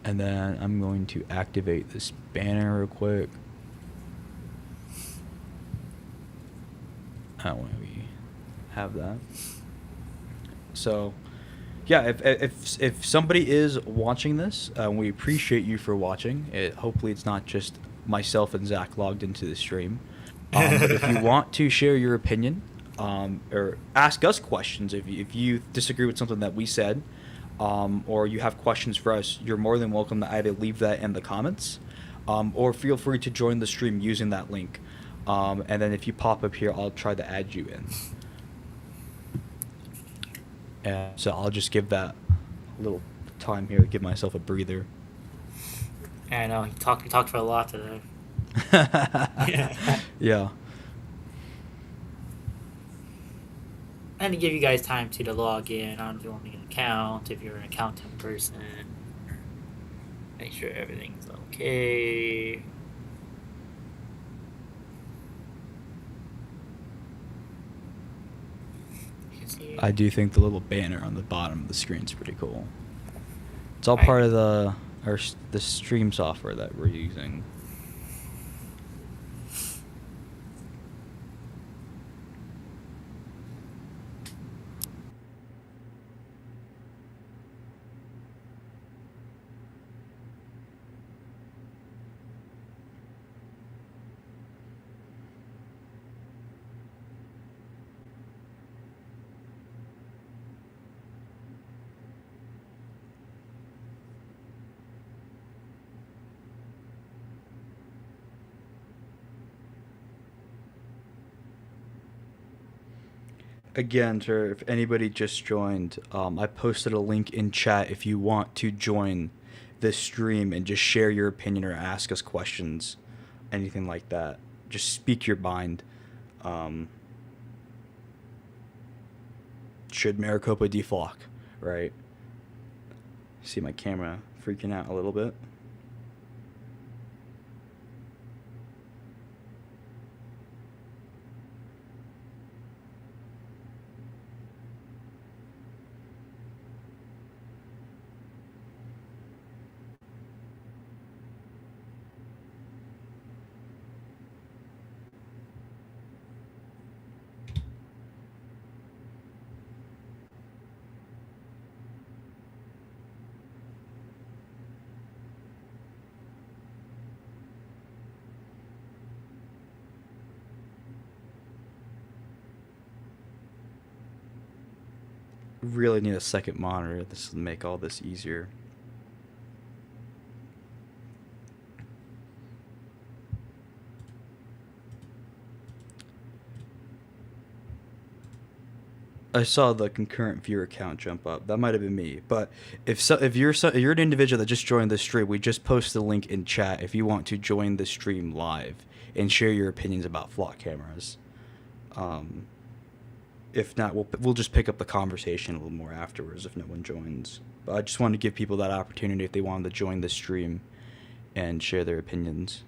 And then I'm going to activate this banner real quick. When we have that. So, yeah, if somebody is watching this, we appreciate you for watching. Hopefully it's not just myself and Zach logged into the stream. But if you want to share your opinion, or ask us questions, if you disagree with something that we said, or you have questions for us, you're more than welcome to either leave that in the comments, or feel free to join the stream using that link. And then if you pop up here, I'll try to add you in. And so I'll just give that a little time here to give myself a breather. I know, you talked for a lot today. Yeah. And to give you guys time to log in. I don't know if you want to make an account, if you're an accountant person. Make sure everything's okay. I do think the little banner on the bottom of the screen is pretty cool. It's all part of the stream software that we're using. Again, sir, if anybody just joined, I posted a link in chat if you want to join this stream and just share your opinion or ask us questions, anything like that. Just speak your mind. Should Maricopa DeFlock, right? See my camera freaking out a little bit. really need a second monitor. This will make all this easier. I saw the concurrent viewer count jump up. That might have been me. But if you're an individual that just joined the stream, we just posted a link in chat if you want to join the stream live and share your opinions about flock cameras. Um, if not, we'll just pick up the conversation a little more afterwards if no one joins. But I just wanted to give people that opportunity if they wanted to join the stream and share their opinions.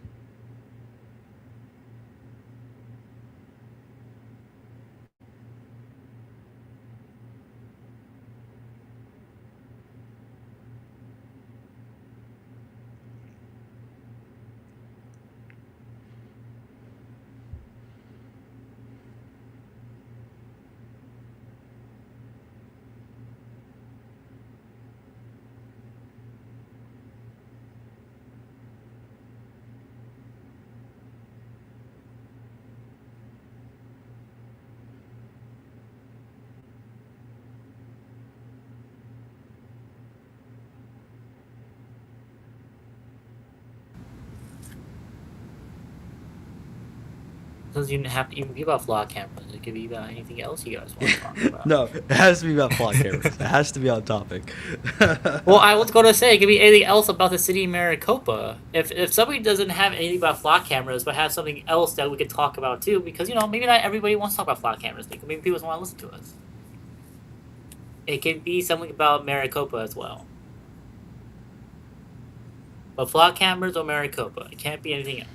Doesn't even have to even be about flock cameras. It could be about anything else you guys want to talk about. No, it has to be about flock cameras. It has to be on topic. Well, I was going to say it could be anything else about the city of Maricopa. If somebody doesn't have anything about flock cameras, but has something else that we could talk about too, because maybe not everybody wants to talk about flock cameras. Maybe people just want to listen to us. It could be something about Maricopa as well. But flock cameras or Maricopa, it can't be anything else.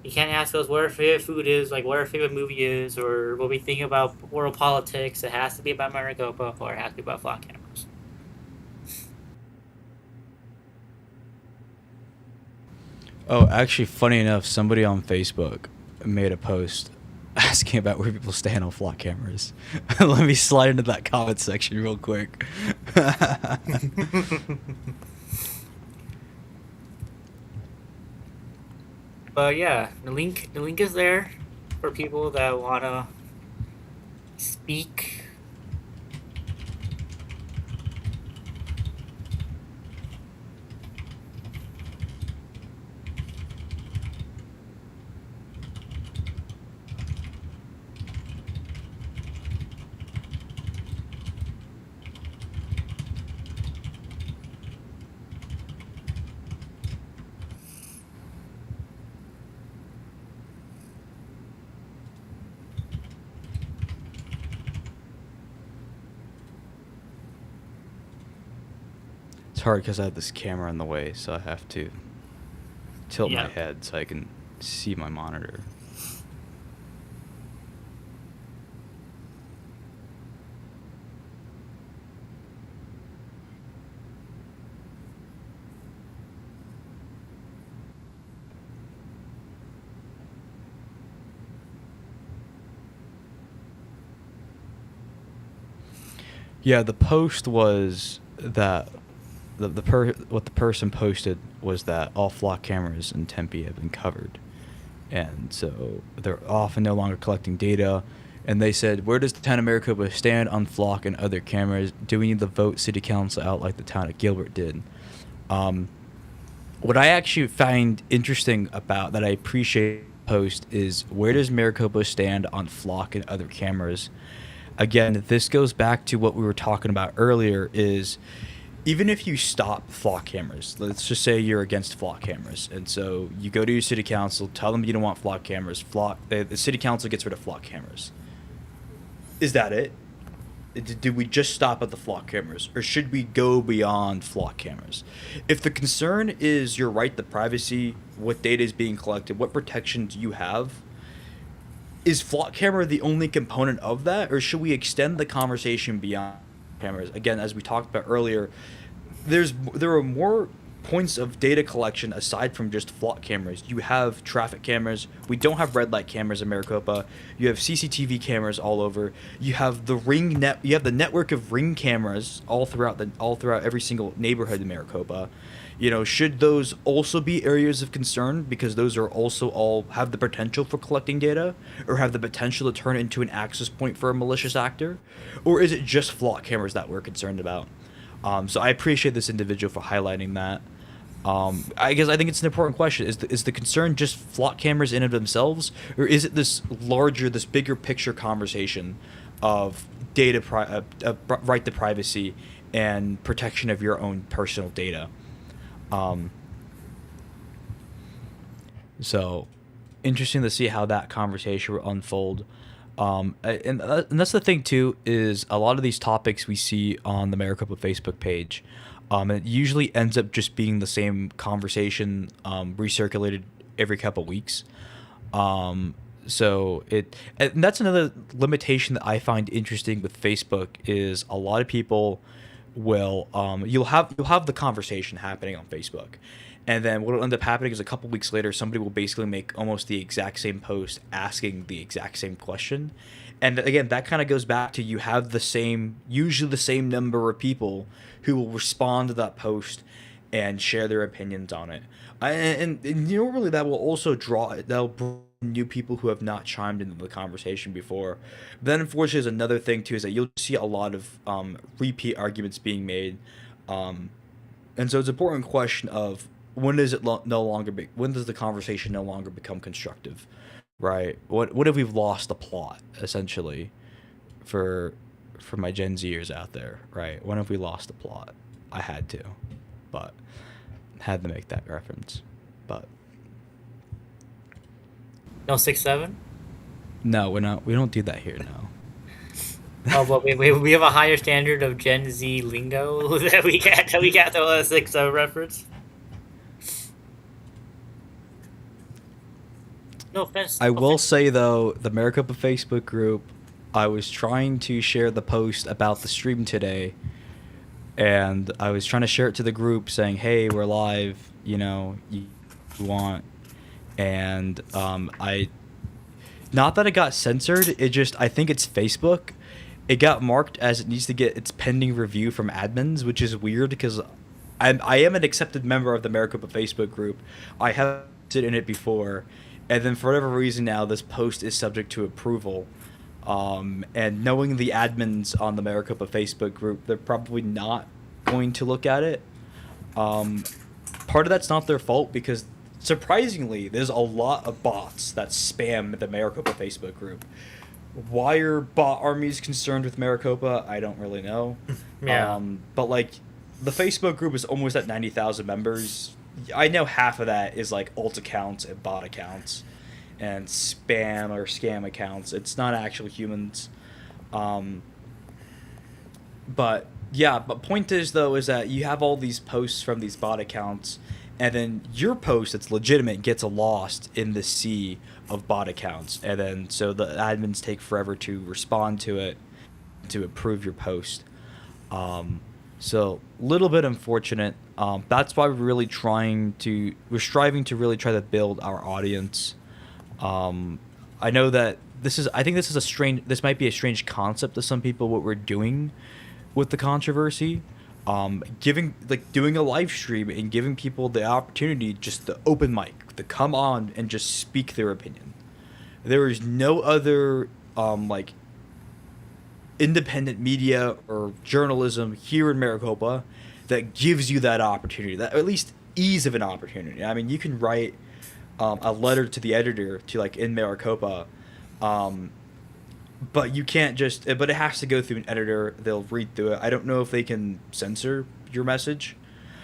You can't ask us what our favorite food is, like what our favorite movie is, or what we think about world politics. It has to be about Maricopa, or it has to be about flock cameras. Oh, actually, funny enough, somebody on Facebook made a post asking about where people stand on flock cameras. Let me slide into that comment section real quick. But yeah, the link is there for people that wanna speak. It's hard because I have this camera in the way, so I have to tilt my Yeah. head so I can see my monitor. Yeah, the post was that what the person posted was that all flock cameras in Tempe have been covered, and so they're often no longer collecting data. And they said, where does the town of Maricopa stand on flock and other cameras? Do we need to vote city council out like the town of Gilbert did? What I actually find interesting about that, I appreciate the post, is where does Maricopa stand on flock and other cameras? Again, this goes back to what we were talking about earlier, is even if you stop flock cameras, let's just say you're against flock cameras, and so you go to your city council, tell them you don't want flock cameras, the city council gets rid of flock cameras. Is that it? Do we just stop at the flock cameras, or should we go beyond flock cameras? If the concern is your right to privacy, what data is being collected, what protections you have, is flock camera the only component of that, or should we extend the conversation beyond cameras? Again, as we talked about earlier, there are more points of data collection aside from just flock cameras. You have traffic cameras. We don't have red light cameras in Maricopa. You have CCTV cameras all over. You have the You have the network of ring cameras all throughout every single neighborhood in Maricopa. Should those also be areas of concern because those are also all have the potential for collecting data or have the potential to turn into an access point for a malicious actor? Or is it just flock cameras that we're concerned about? So I appreciate this individual for highlighting that. I think it's an important question. Is the concern just flock cameras in and of themselves, or is it this bigger picture conversation of right to privacy and protection of your own personal data? So interesting to see how that conversation will unfold. And that's the thing too, is a lot of these topics we see on the Maricopa Facebook page, and it usually ends up just being the same conversation recirculated every couple weeks. And that's another limitation that I find interesting with Facebook is a lot of people will you'll have the conversation happening on Facebook, and then what will end up happening is a couple weeks later somebody will basically make almost the exact same post asking the exact same question. And again, that kind of goes back to you have usually the same number of people who will respond to that post and share their opinions on it. And normally that will also that'll bring new people who have not chimed into the conversation before. But then unfortunately, there's another thing too, is that you'll see a lot of repeat arguments being made. And so it's an important question of when does the conversation no longer become constructive, right? What if we've lost the plot, essentially, for my Gen Zers out there, right? When have we lost the plot? I had to make that reference, but no 6-7. No, we're not. We don't do that here now. Oh, but we have a higher standard of Gen Z lingo that we got the 6-7 reference. No offense. I will say though, the Maricopa Facebook group, I was trying to share the post about the stream today, and I was trying to share it to the group saying, "Hey, we're live. You want?" And not that it got censored. I think it's Facebook. It got marked as it needs to get its pending review from admins, which is weird because I am an accepted member of the Maricopa Facebook group. I have been in it before. And then for whatever reason now, this post is subject to approval. And knowing the admins on the Maricopa Facebook group, they're probably not going to look at it. Part of that's not their fault because, surprisingly, there's a lot of bots that spam the Maricopa Facebook group. Why are bot armies concerned with Maricopa? I don't really know. Yeah. But, the Facebook group is almost at 90,000 members. I know half of that is alt accounts and bot accounts and spam or scam accounts. It's not actual humans. But point is though is that you have all these posts from these bot accounts, and then your post that's legitimate gets lost in the sea of bot accounts, and then so the admins take forever to respond to it to approve your post. So little bit unfortunate. That's why we're striving to really try to build our audience. I know that this might be a strange concept to some people what we're doing with the controversy. Doing a live stream and giving people the opportunity, just the open mic, to come on and just speak their opinion. There is no other independent media or journalism here in Maricopa that gives you that opportunity, that at least ease of an opportunity. I mean, you can write a letter to the editor in Maricopa, but you can't but it has to go through an editor. They'll read through it. I don't know if they can censor your message.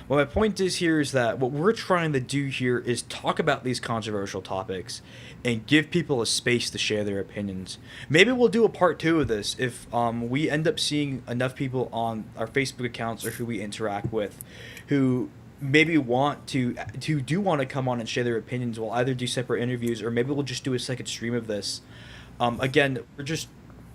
Well, my point is that what we're trying to do here is talk about these controversial topics and give people a space to share their opinions. Maybe we'll do a part 2 of this if we end up seeing enough people on our Facebook accounts or who we interact with who maybe want to come on and share their opinions. We'll either do separate interviews or maybe we'll just do a second stream of this. Again,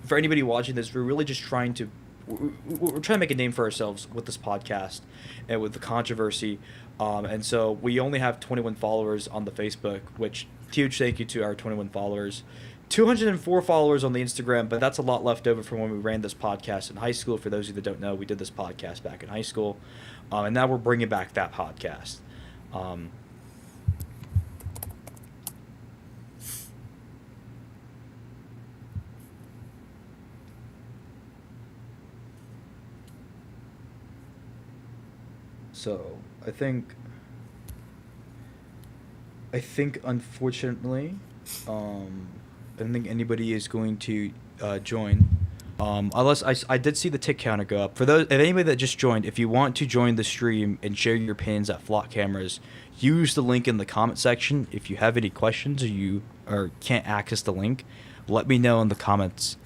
for anybody watching this, we're really just trying to we're trying to make a name for ourselves with this podcast and with the controversy. And so we only have 21 followers on the Facebook, which huge thank you to our 21 followers. 204 followers on the Instagram, but that's a lot left over from when we ran this podcast in high school. For those of you that don't know, we did this podcast back in high school, and now we're bringing back that podcast. Um, so I think unfortunately, I don't think anybody is going to join. Unless I did see the tick counter go up. For those, if anybody that just joined, if you want to join the stream and share your opinions at Flock Cameras, use the link in the comment section. If you have any questions or can't access the link, let me know in the comments.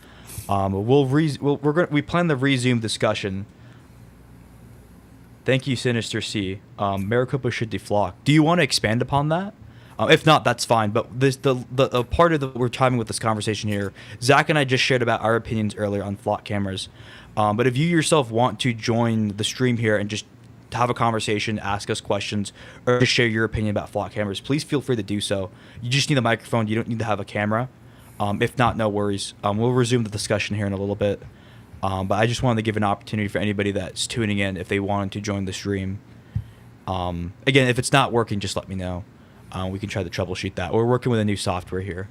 We plan to resume discussion. Thank you, Sinister C. Maricopa should deflock. Do you want to expand upon that? If not, that's fine. But the part of we're timing with this conversation here, Zach and I just shared about our opinions earlier on Flock Cameras. But if you yourself want to join the stream here and just have a conversation, ask us questions, or just share your opinion about Flock Cameras, please feel free to do so. You just need a microphone. You don't need to have a camera. If not, no worries. We'll resume the discussion here in a little bit. But I just wanted to give an opportunity for anybody that's tuning in if they wanted to join the stream. Again, if it's not working, just let me know. We can try to troubleshoot that. We're working with a new software here.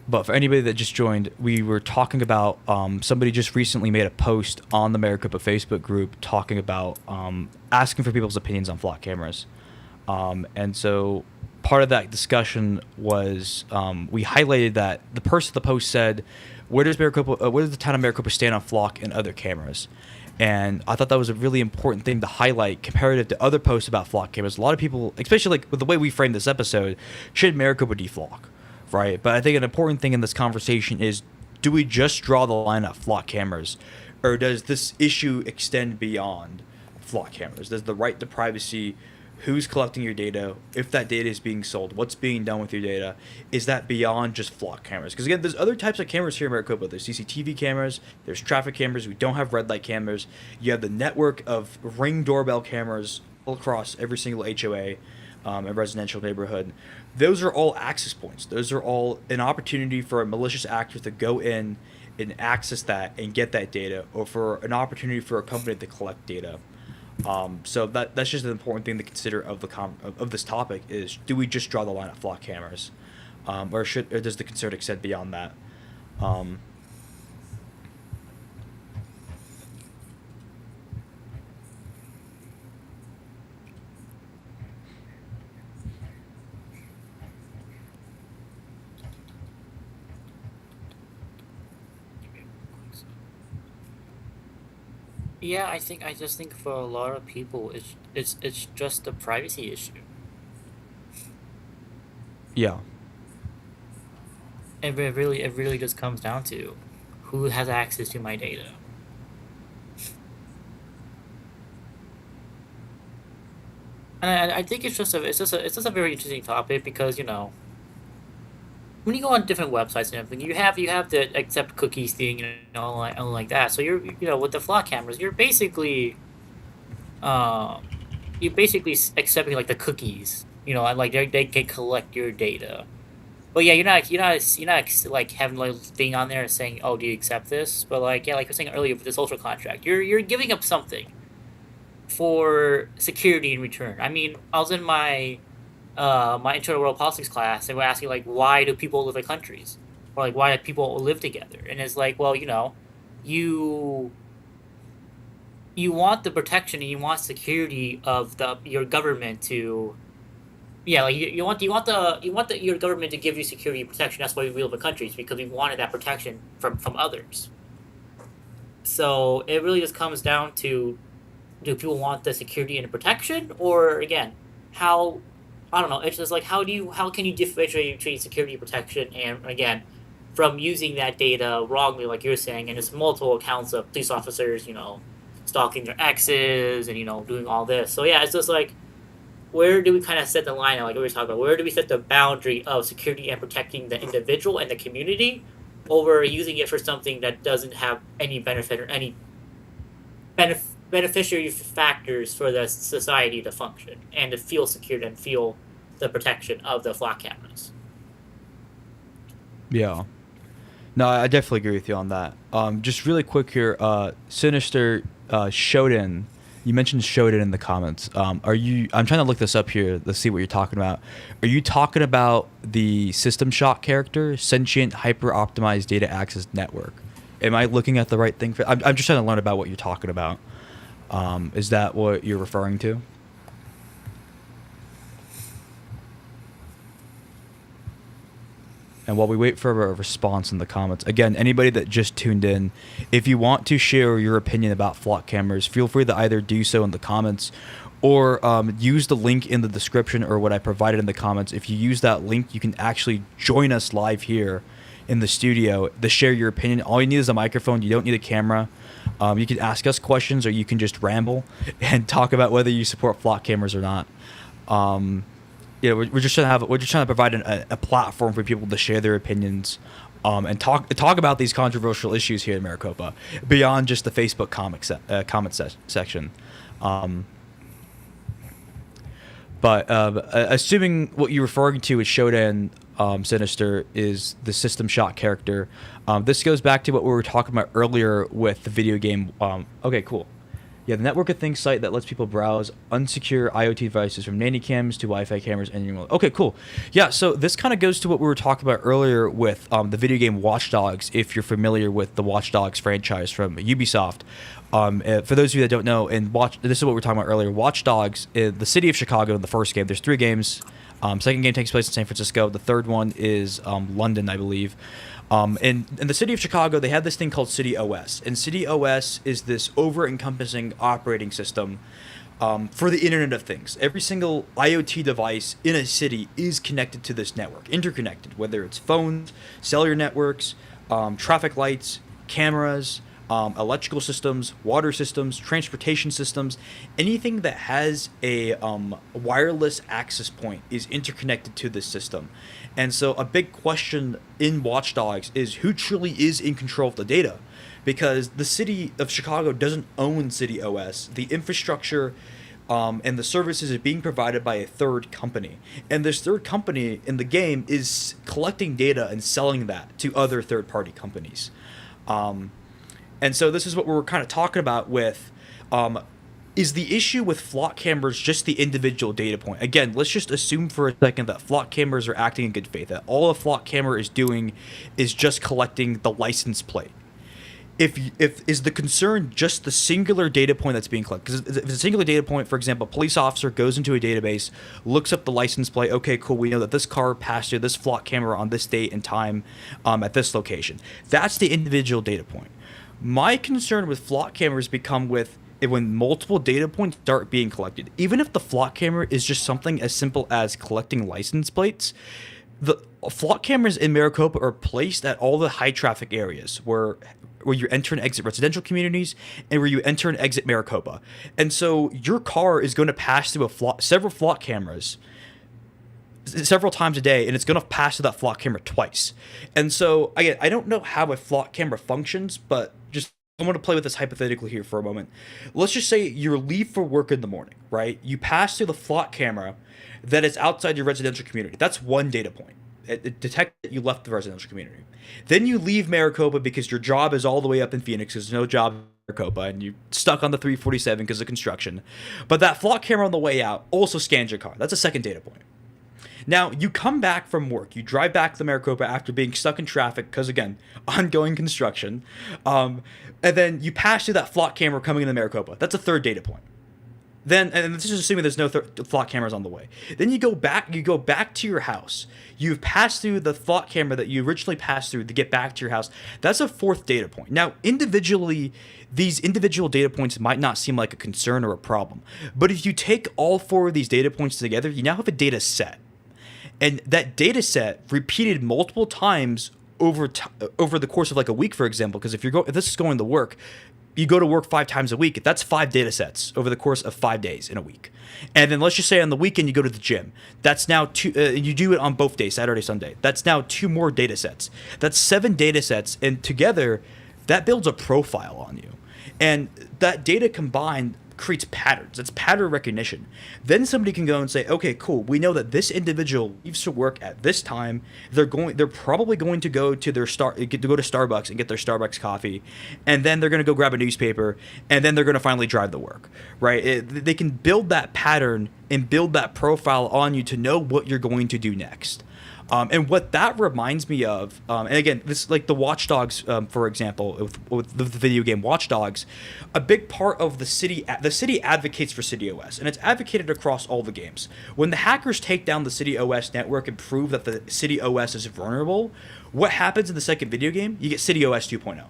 But for anybody that just joined, we were talking about somebody just recently made a post on the Maricopa Facebook group talking about asking for people's opinions on Flock Cameras. And so part of that discussion was we highlighted that the person the post said, where does the town of Maricopa stand on Flock and other cameras? And I thought that was a really important thing to highlight comparative to other posts about Flock cameras. A lot of people, especially like with the way we framed this episode, should Maricopa deflock, right? But I think an important thing in this conversation is, do we just draw the line at Flock cameras, or does this issue extend beyond Flock cameras? Does the right to privacy, who's collecting your data, if that data is being sold, what's being done with your data, is that beyond just Flock cameras? Because again, there's other types of cameras here in Maricopa. There's CCTV cameras, there's traffic cameras, we don't have red light cameras. You have the network of Ring doorbell cameras all across every single HOA and residential neighborhood. Those are all access points. Those are all an opportunity for a malicious actor to go in and access that and get that data, or for an opportunity for a company to collect data. So that's just an important thing to consider of this topic is, do we just draw the line at Flock cameras, or does the concern extend beyond that? Yeah, I just think for a lot of people, it's just a privacy issue. Yeah. It really just comes down to who has access to my data. And I think it's just a very interesting topic because when you go on different websites and everything, you have the accept cookies thing and all like that. So you're with the Flock cameras, you're basically accepting like the cookies. Like they can collect your data. But yeah, you're not like having like thing on there saying, oh, do you accept this? But like, yeah, like I was saying earlier with the social contract, you're giving up something for security in return. I mean, I was in my internal world politics class, and we're asking like, why do people live in countries, or like why do people live together? And it's like, well, you want the protection and you want security of your government to, yeah, like your government to give you security and protection. That's why we live in countries, because we wanted that protection from others. So it really just comes down to, do people want the security and the protection, or again, how, I don't know. It's just like, how can you differentiate between security protection and, again, from using that data wrongly, like you're saying, and it's multiple accounts of police officers, stalking their exes and doing all this. So yeah, it's just like, where do we kind of set the line? Like we were talking about, where do we set the boundary of security and protecting the individual and the community, over using it for something that doesn't have any benefit or any beneficiary factors for the society to function and to feel secured and feel the protection of the flock cameras. Yeah. No, I definitely agree with you on that. Just really quick here, Sinister Shodan, you mentioned Shodan in the comments. I'm trying to look this up here. Let's see what you're talking about. Are you talking about the System Shock character, Sentient Hyper Optimized Data Access Network? Am I looking at the right thing? I'm just trying to learn about what you're talking about. Is that what you're referring to? And while we wait for a response in the comments, again, anybody that just tuned in, if you want to share your opinion about flock cameras, feel free to either do so in the comments or use the link in the description or what I provided in the comments. If you use that link, you can actually join us live here in the studio to share your opinion. All you need is a microphone. You don't need a camera. You can ask us questions, or you can just ramble and talk about whether you support flock cameras or not. We're just trying to provide a platform for people to share their opinions, and talk about these controversial issues here in Maricopa beyond just the Facebook comment section. But assuming what you're referring to as Shodan, Sinister, is the System Shock character, this goes back to what we were talking about earlier with the video game. Okay, cool. Yeah, the Network of Things site that lets people browse unsecure IoT devices from nanny cams to Wi-Fi cameras and okay, cool. Yeah, so this kind of goes to what we were talking about earlier with the video game Watch Dogs, if you're familiar with the Watch Dogs franchise from Ubisoft. For those of you that don't know, this is what we were talking about earlier. Watch Dogs, the city of Chicago in the first game, there's 3 games. Second game takes place in San Francisco. The third one is London, I believe. In the city of Chicago, they have this thing called City OS. And City OS is this over-encompassing operating system for the Internet of Things. Every single IoT device in a city is connected to this network, interconnected, whether it's phones, cellular networks, traffic lights, cameras, electrical systems, water systems, transportation systems. Anything that has a wireless access point is interconnected to this system. And so a big question in Watch Dogs is who truly is in control of the data, because the city of Chicago doesn't own City OS. The infrastructure and the services are being provided by a third company. And this third company in the game is collecting data and selling that to other third-party companies. And so this is what we're kind of talking about with, is the issue with flock cameras just the individual data point? Again, let's just assume for a second that flock cameras are acting in good faith, that all a flock camera is doing is just collecting the license plate. If is the concern just the singular data point that's being collected? Because if it's a singular data point, for example, a police officer goes into a database, looks up the license plate, okay, cool, we know that this car passed through this flock camera on this date and time at this location. That's the individual data point. My concern with flock cameras become with when multiple data points start being collected. Even if the flock camera is just something as simple as collecting license plates, the flock cameras in Maricopa are placed at all the high traffic areas where you enter and exit residential communities and where you enter and exit Maricopa. And so your car is going to pass through several flock cameras several times a day, and it's going to pass through that flock camera twice. And so, again, I don't know how a flock camera functions, but just I want to play with this hypothetically here for a moment. Let's just say you leave for work in the morning, right? You pass through the flock camera that is outside your residential community. That's one data point. It detects that you left the residential community. Then you leave Maricopa because your job is all the way up in Phoenix. There's no job in Maricopa, and you're stuck on the 347 because of construction. But that flock camera on the way out also scans your car. That's a second data point. Now, you come back from work. You drive back to Maricopa after being stuck in traffic because, again, ongoing construction. And then you pass through that flock camera coming into Maricopa. That's a third data point. Then, and this is assuming there's no flock cameras on the way. Then you go back to your house. You've passed through the flock camera that you originally passed through to get back to your house. That's a fourth data point. Now, individually, these individual data points might not seem like a concern or a problem. But if you take all 4 of these data points together, you now have a data set. And that data set repeated multiple times over the course of like a week, for example, because if this is going to work, you go to work 5 times a week. That's 5 data sets over the course of 5 days in a week. And then let's just say on the weekend you go to the gym. That's now 2. You do it on both days, Saturday, Sunday. That's now 2 more data sets. That's 7 data sets, and together that builds a profile on you. And that data combined creates patterns. It's pattern recognition. Then somebody can go and say, okay, cool. We know that this individual leaves to work at this time. They're probably going to go to Starbucks and get their Starbucks coffee, and then they're going to go grab a newspaper, and then they're going to finally drive to work, right? They can build that pattern and build that profile on you to know what you're going to do next. And what that reminds me of, and again, this like the Watch Dogs, for example, with the video game Watch Dogs, a big part of the city advocates for City OS, and it's advocated across all the games. When the hackers take down the City OS network and prove that the City OS is vulnerable, what happens in the second video game? You get City OS 2.0.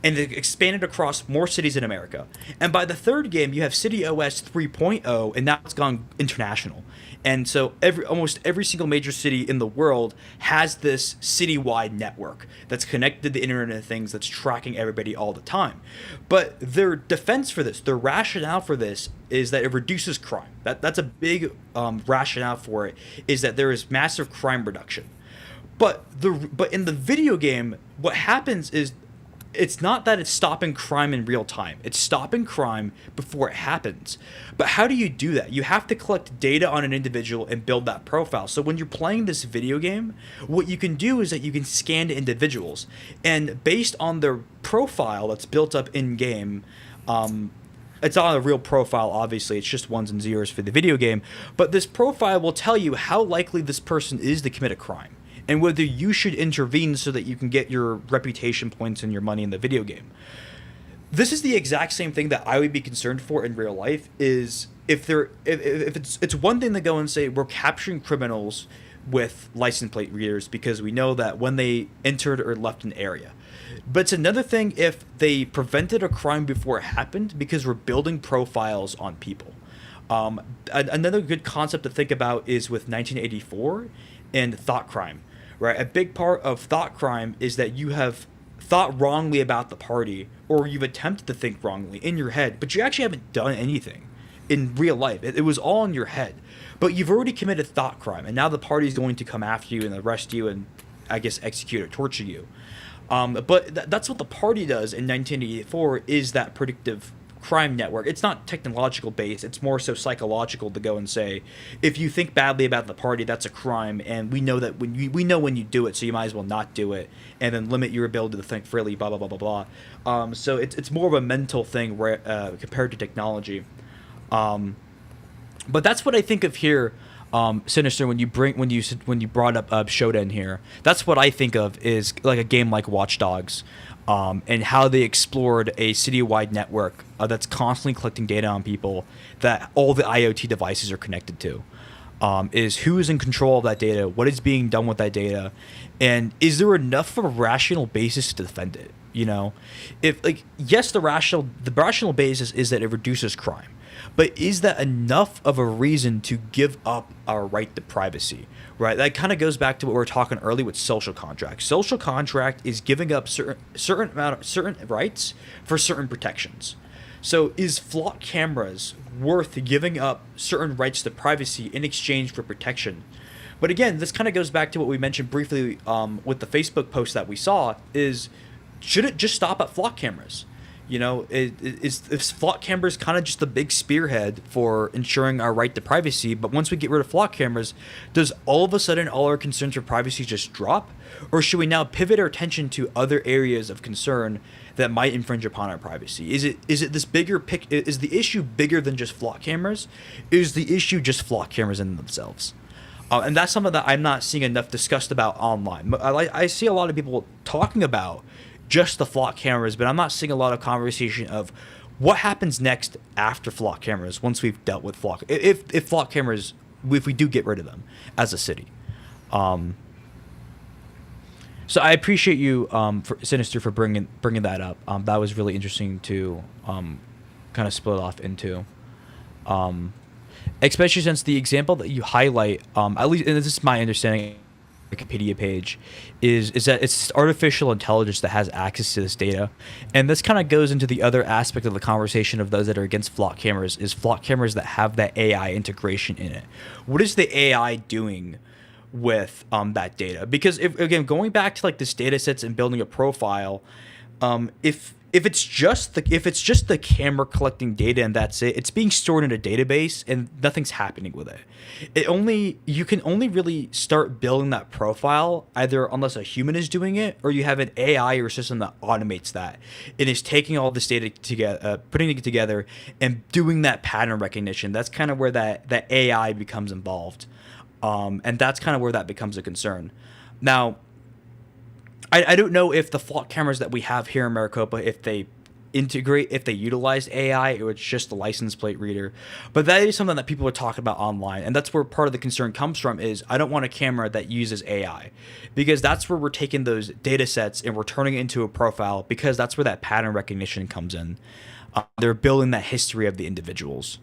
And it expanded across more cities in America. And by the third game, you have City OS 3.0, and now it's gone international. And so almost every single major city in the world has this citywide network that's connected to the Internet of Things, that's tracking everybody all the time. But their defense for this, their rationale for this, is that it reduces crime. That's a big rationale for it, is that there is massive crime reduction. But in the video game, what happens is, it's not that it's stopping crime in real time. It's stopping crime before it happens. But how do you do that? You have to collect data on an individual and build that profile. So when you're playing this video game, what you can do is that you can scan individuals. And based on their profile that's built up in-game, it's not a real profile, obviously. It's just ones and zeros for the video game. But this profile will tell you how likely this person is to commit a crime, and whether you should intervene so that you can get your reputation points and your money in the video game. This is the exact same thing that I would be concerned for in real life. Is if it's one thing to go and say we're capturing criminals with license plate readers because we know that when they entered or left an area. But it's another thing if they prevented a crime before it happened because we're building profiles on people. Another good concept to think about is with 1984 and thought crime. Right, a big part of thought crime is that you have thought wrongly about the party, or you've attempted to think wrongly in your head, but you actually haven't done anything in real life. It was all in your head, but you've already committed thought crime, and now the party's going to come after you and arrest you and, I guess, execute or torture you. But that's what the party does in 1984, is that predictive crime network. It's not technological based, it's more so psychological, to go and say, if you think badly about the party, that's a crime, and we know that when you do it, so you might as well not do it, and then limit your ability to think freely, blah blah blah blah blah. So it's more of a mental thing where compared to technology. But that's what I think of here, Sinister. When you brought up Shodan here, that's what I think of, is like a game like Watch Dogs. And how they explored a citywide network that's constantly collecting data on people that all the IoT devices are connected to. Is who is in control of that data, what is being done with that data, and is there enough of a rational basis to defend it? You know, if yes, the rational basis is that it reduces crime, but is that enough of a reason to give up our right to privacy? Right, that kind of goes back to what we were talking earlier with social contract. Social contract is giving up certain rights for certain protections. So is flock cameras worth giving up certain rights to privacy in exchange for protection? But again, this kind of goes back to what we mentioned briefly with the Facebook post that we saw, is should it just stop at flock cameras? You know, is flock cameras kind of just the big spearhead for ensuring our right to privacy? But once we get rid of flock cameras, does all of a sudden all our concerns for privacy just drop? Or should we now pivot our attention to other areas of concern that might infringe upon our privacy? Is it this bigger is the issue bigger than just flock cameras? Is the issue just flock cameras in themselves? And that's something that I'm not seeing enough discussed about online. I see a lot of people talking about just the flock cameras, but I'm not seeing a lot of conversation of what happens next after flock cameras once we've dealt with flock. If flock cameras, if we do get rid of them as a city. So I appreciate you, Sinister, for bringing that up. That was really interesting to kind of split off into. Especially since the example that you highlight, at least, and this is my understanding, Wikipedia page is that it's artificial intelligence that has access to this data, and this kind of goes into the other aspect of the conversation of those that are against flock cameras is flock cameras that have that AI integration in it. What is the AI doing with that data? Because again, going back to like this data sets and building a profile, if it's just the camera collecting data and that's it, it's being stored in a database and nothing's happening with it. You can only really start building that profile either unless a human is doing it or you have an AI or system that automates that and is taking all this data together, putting it together and doing that pattern recognition. That's kind of where that AI becomes involved, and that's kind of where that becomes a concern. Now, I don't know if the flock cameras that we have here in Maricopa, if they utilize AI or it's just the license plate reader. But that is something that people are talking about online. And that's where part of the concern comes from is I don't want a camera that uses AI because that's where we're taking those data sets and we're turning it into a profile because that's where that pattern recognition comes in. They're building that history of the individuals.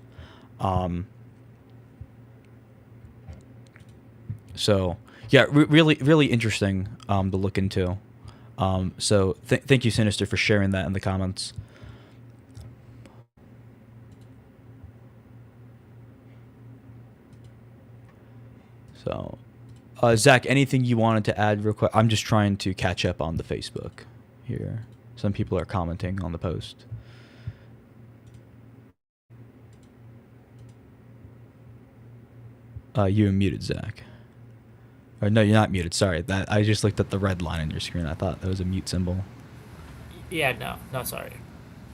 So... yeah, really, really interesting to look into. So thank you, Sinister, for sharing that in the comments. So, Zach, anything you wanted to add real quick? I'm just trying to catch up on the Facebook here. Some people are commenting on the post. You muted, Zach. Or no, you're not muted. Sorry, that I just looked at the red line on your screen. I thought that was a mute symbol. Yeah, no, sorry.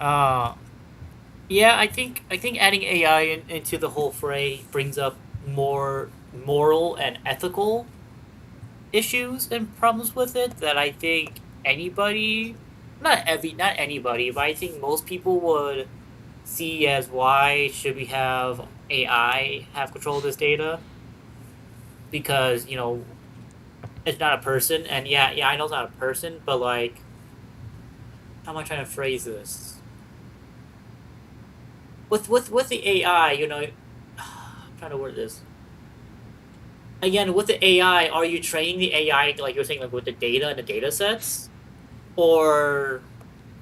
Yeah, I think adding AI into the whole fray brings up more moral and ethical issues and problems with it that I think anybody, not anybody, but I think most people would see as why should we have AI have control of this data? Because, it's not a person, and yeah, I know it's not a person, but like, how am I trying to phrase this? With the AI, I'm trying to word this. Again, with the AI, are you training the AI like you're saying, like with the data and the data sets, or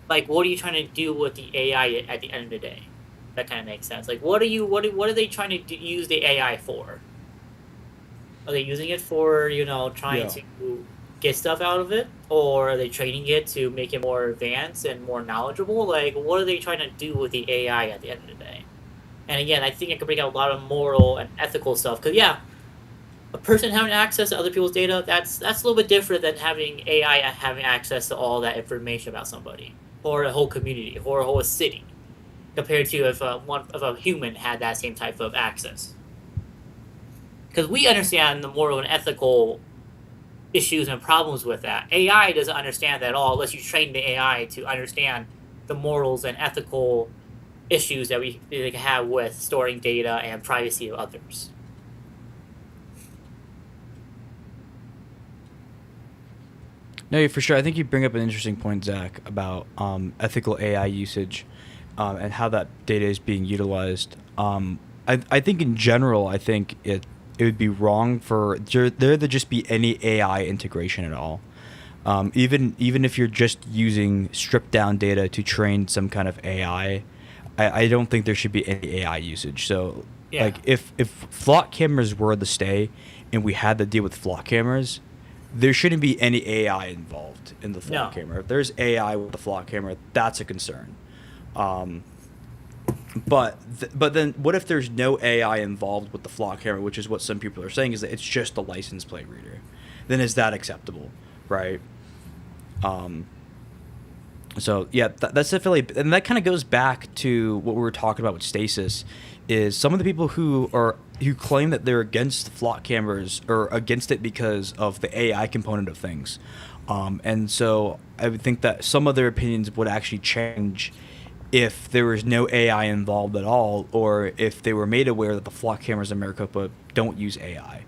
like what are you trying to do with the AI at the end of the day? That kind of makes sense. Like, what are they trying to use the AI for? Are they using it for, trying to get stuff out of it? Or are they training it to make it more advanced and more knowledgeable? Like, what are they trying to do with the AI at the end of the day? And again, I think it could bring out a lot of moral and ethical stuff. Because, yeah, a person having access to other people's data, that's a little bit different than having AI having access to all that information about somebody. Or a whole community, or a whole city. Compared to if a human had that same type of access. Because we understand the moral and ethical issues and problems with that. AI doesn't understand that at all unless you train the AI to understand the morals and ethical issues that we have with storing data and privacy of others. No, for sure. I think you bring up an interesting point, Zach, about ethical AI usage and how that data is being utilized. I think in general, I think it would be wrong for there to just be any AI integration at all. Even if you're just using stripped down data to train some kind of AI, I don't think there should be any AI usage. So, yeah. Like if flock cameras were the stay, and we had to deal with flock cameras, there shouldn't be any AI involved in the flock camera. If there's AI with the flock camera, that's a concern. But then what if there's no AI involved with the flock camera, which is what some people are saying is that it's just a license plate reader? Then is that acceptable, right? So yeah, that's definitely, and that kind of goes back to what we were talking about with stasis. Is some of the people who claim that they're against flock cameras or against it because of the AI component of things, and so I would think that some of their opinions would actually change if there was no AI involved at all, or if they were made aware that the flock cameras in Maricopa don't use AI.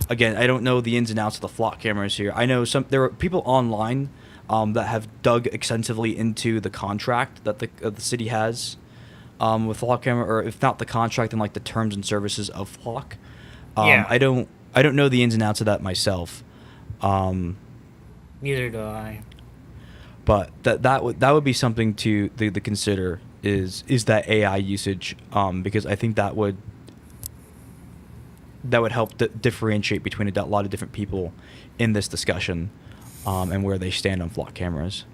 Again, I don't know the ins and outs of the flock cameras here. I know there are people online that have dug extensively into the contract that the city has with flock camera, or if not the contract, then like the terms and services of flock. I don't know the ins and outs of that myself. Neither do I. But that would be something to consider is that AI usage, because I think that would help differentiate between a lot of different people in this discussion, and where they stand on flock cameras.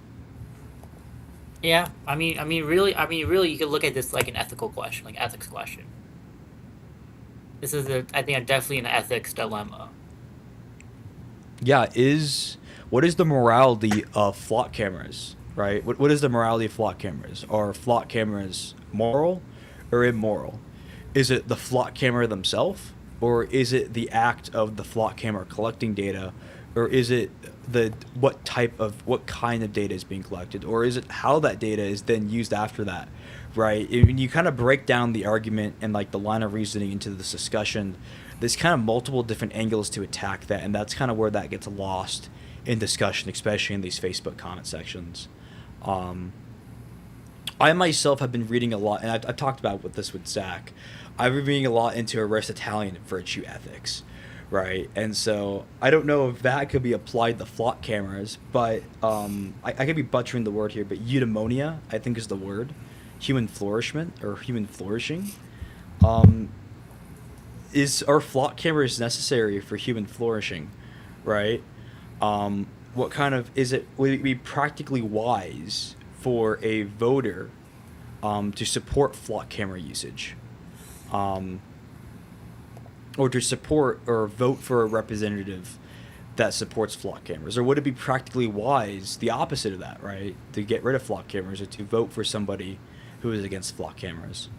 Yeah, really, you could look at this like an ethical question, like ethics question. This is, I think, definitely an ethics dilemma. Yeah, what is the morality of flock cameras, right? What is the morality of flock cameras? Are flock cameras moral or immoral? Is it the flock camera themselves, or is it the act of the flock camera collecting data, or is it what kind of data is being collected, or is it how that data is then used after that, right? When you kind of break down the argument and like the line of reasoning into this discussion, there's kind of multiple different angles to attack that, and that's kind of where that gets lost in discussion, especially in these Facebook comment sections. I myself have been reading a lot, and I've talked about this with Zach. I've been reading a lot into Aristotelian virtue ethics, right? And so I don't know if that could be applied to flock cameras, but I could be butchering the word here, but eudaimonia, I think is the word. Human flourishment or human flourishing. Are flock cameras necessary for human flourishing, right? What kind of would it be practically wise for a voter to support flock camera usage, or to support or vote for a representative that supports flock cameras? Or would it be practically wise, the opposite of that, right, to get rid of flock cameras or to vote for somebody who is against flock cameras?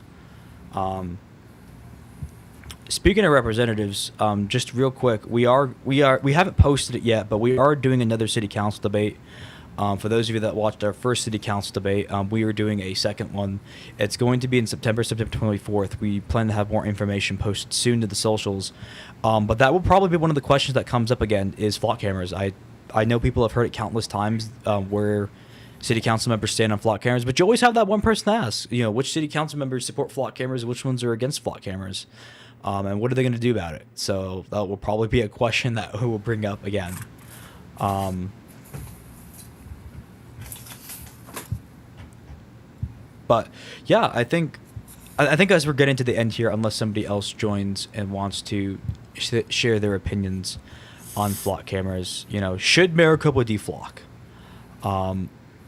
Speaking of representatives, just real quick, we haven't posted it yet, but we are doing another city council debate. For those of you that watched our first city council debate, we are doing a second one. It's going to be in September 24th. We plan to have more information posted soon to the socials. But that will probably be one of the questions that comes up again, is flock cameras. I know people have heard it countless times, where city council members stand on flock cameras, but you always have that one person ask, which city council members support flock cameras, which ones are against flock cameras, and what are they going to do about it? So that will probably be a question that we will bring up again. But yeah, I think as we're getting to the end here, unless somebody else joins and wants to share their opinions on flock cameras, should Maricopa deflock?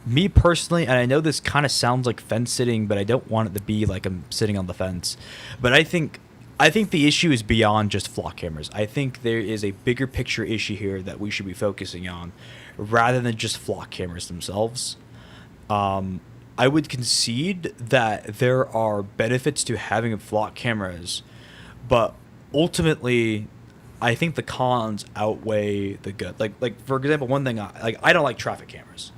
Me personally, and I know this kind of sounds like fence sitting, but I don't want it to be like I'm sitting on the fence. But I think the issue is beyond just flock cameras. I think there is a bigger picture issue here that we should be focusing on, rather than just flock cameras themselves. I would concede that there are benefits to having flock cameras, but ultimately, I think the cons outweigh the good. Like for example, one thing I don't like traffic cameras,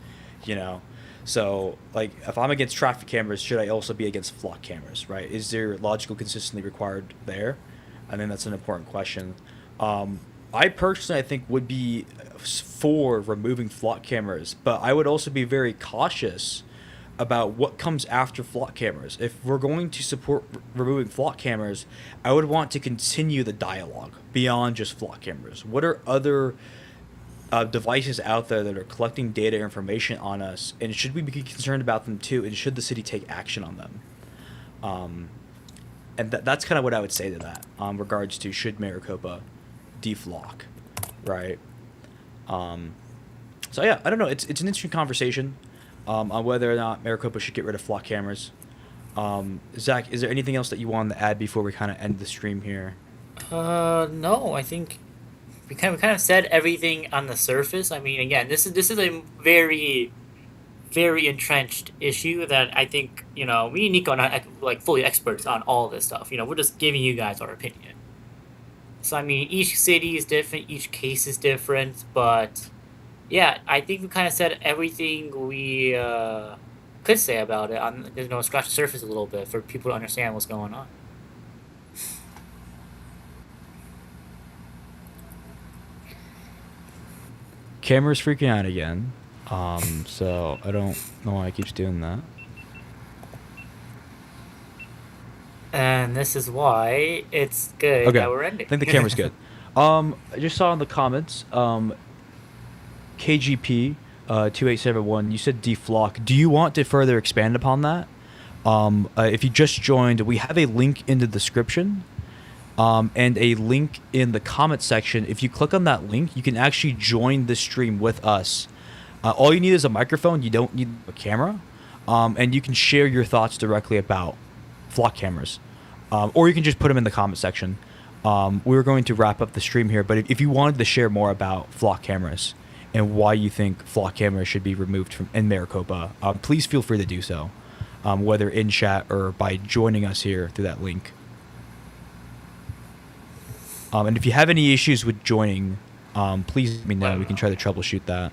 So if I'm against traffic cameras, should I also be against flock cameras? Right? Is there logical consistency required there? I think that's an important question. I personally, I think, would be for removing flock cameras, but I would also be very cautious about what comes after flock cameras. If we're going to support removing flock cameras, I would want to continue the dialogue beyond just flock cameras. What are other devices out there that are collecting data information on us, and should we be concerned about them too, and should the city take action on them? And that's kind of what I would say to that, regards to should Maricopa deflock, right? So yeah, I don't know. It's an interesting conversation on whether or not Maricopa should get rid of flock cameras. Zach, is there anything else that you wanted to add before we kind of end the stream here? No, I think we kind of said everything on the surface. I mean, again, this is a very, very entrenched issue that I think, me and Nico are not like fully experts on all this stuff. We're just giving you guys our opinion. So I mean, each city is different, each case is different, but yeah, I think we kind of said everything we could say about it. Scratch the surface a little bit for people to understand what's going on. Camera's freaking out again. So I don't know why it keeps doing that. And this is why it's good that we're ending. I think the camera's good. I just saw in the comments, KGP 2871, you said DeFlock. Do you want to further expand upon that? If you just joined, we have a link in the description and a link in the comment section. If you click on that link, you can actually join the stream with us. All you need is a microphone. You don't need a camera. And you can share your thoughts directly about flock cameras. Or you can just put them in the comment section. We're going to wrap up the stream here, but if you wanted to share more about flock cameras and why you think flock cameras should be removed from in Maricopa, please feel free to do so, whether in chat or by joining us here through that link. And if you have any issues with joining, please let me know. We can try to troubleshoot that.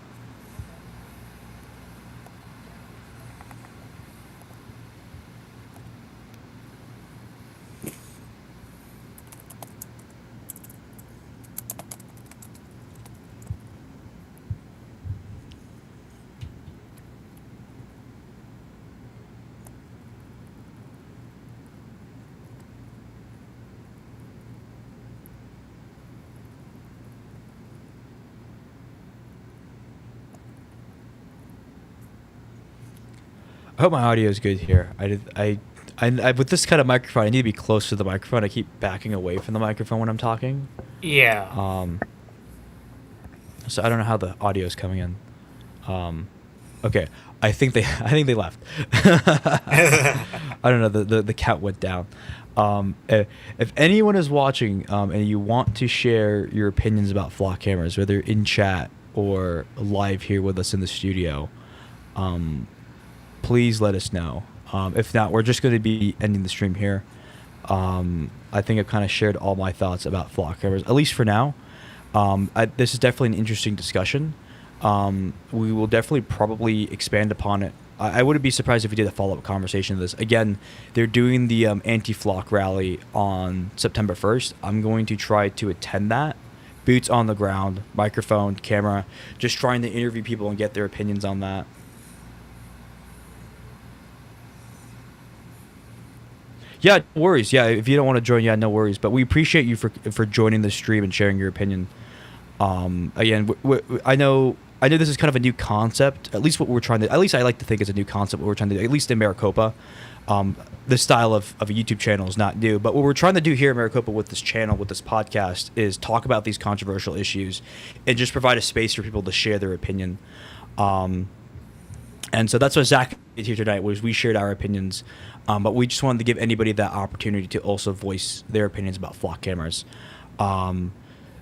I hope my audio is good here. I with this kind of microphone, I need to be close to the microphone. I keep backing away from the microphone when I'm talking. Yeah. So I don't know how the audio is coming in. Okay, I think they left. I don't know. The cat went down. If anyone is watching and you want to share your opinions about flock cameras, whether in chat or live here with us in the studio, please let us know. If not, we're just going to be ending the stream here. I think I've kind of shared all my thoughts about flock cameras, at least for now. This is definitely an interesting discussion. We will definitely probably expand upon it. I wouldn't be surprised if we did a follow-up conversation of this. Again, they're doing the anti-flock rally on September 1st. I'm going to try to attend that. Boots on the ground, microphone, camera, just trying to interview people and get their opinions on that. Yeah, no worries. Yeah, if you don't want to join, yeah, no worries. But we appreciate you for joining the stream and sharing your opinion. Again, I know this is kind of a new concept. At least what we're trying to. At least I like to think it's a new concept. What we're trying to do, at least in Maricopa, the style of a YouTube channel is not new. But what we're trying to do here in Maricopa with this channel, with this podcast, is talk about these controversial issues and just provide a space for people to share their opinion. And so that's what Zach did here tonight, was we shared our opinions. But we just wanted to give anybody that opportunity to also voice their opinions about flock cameras.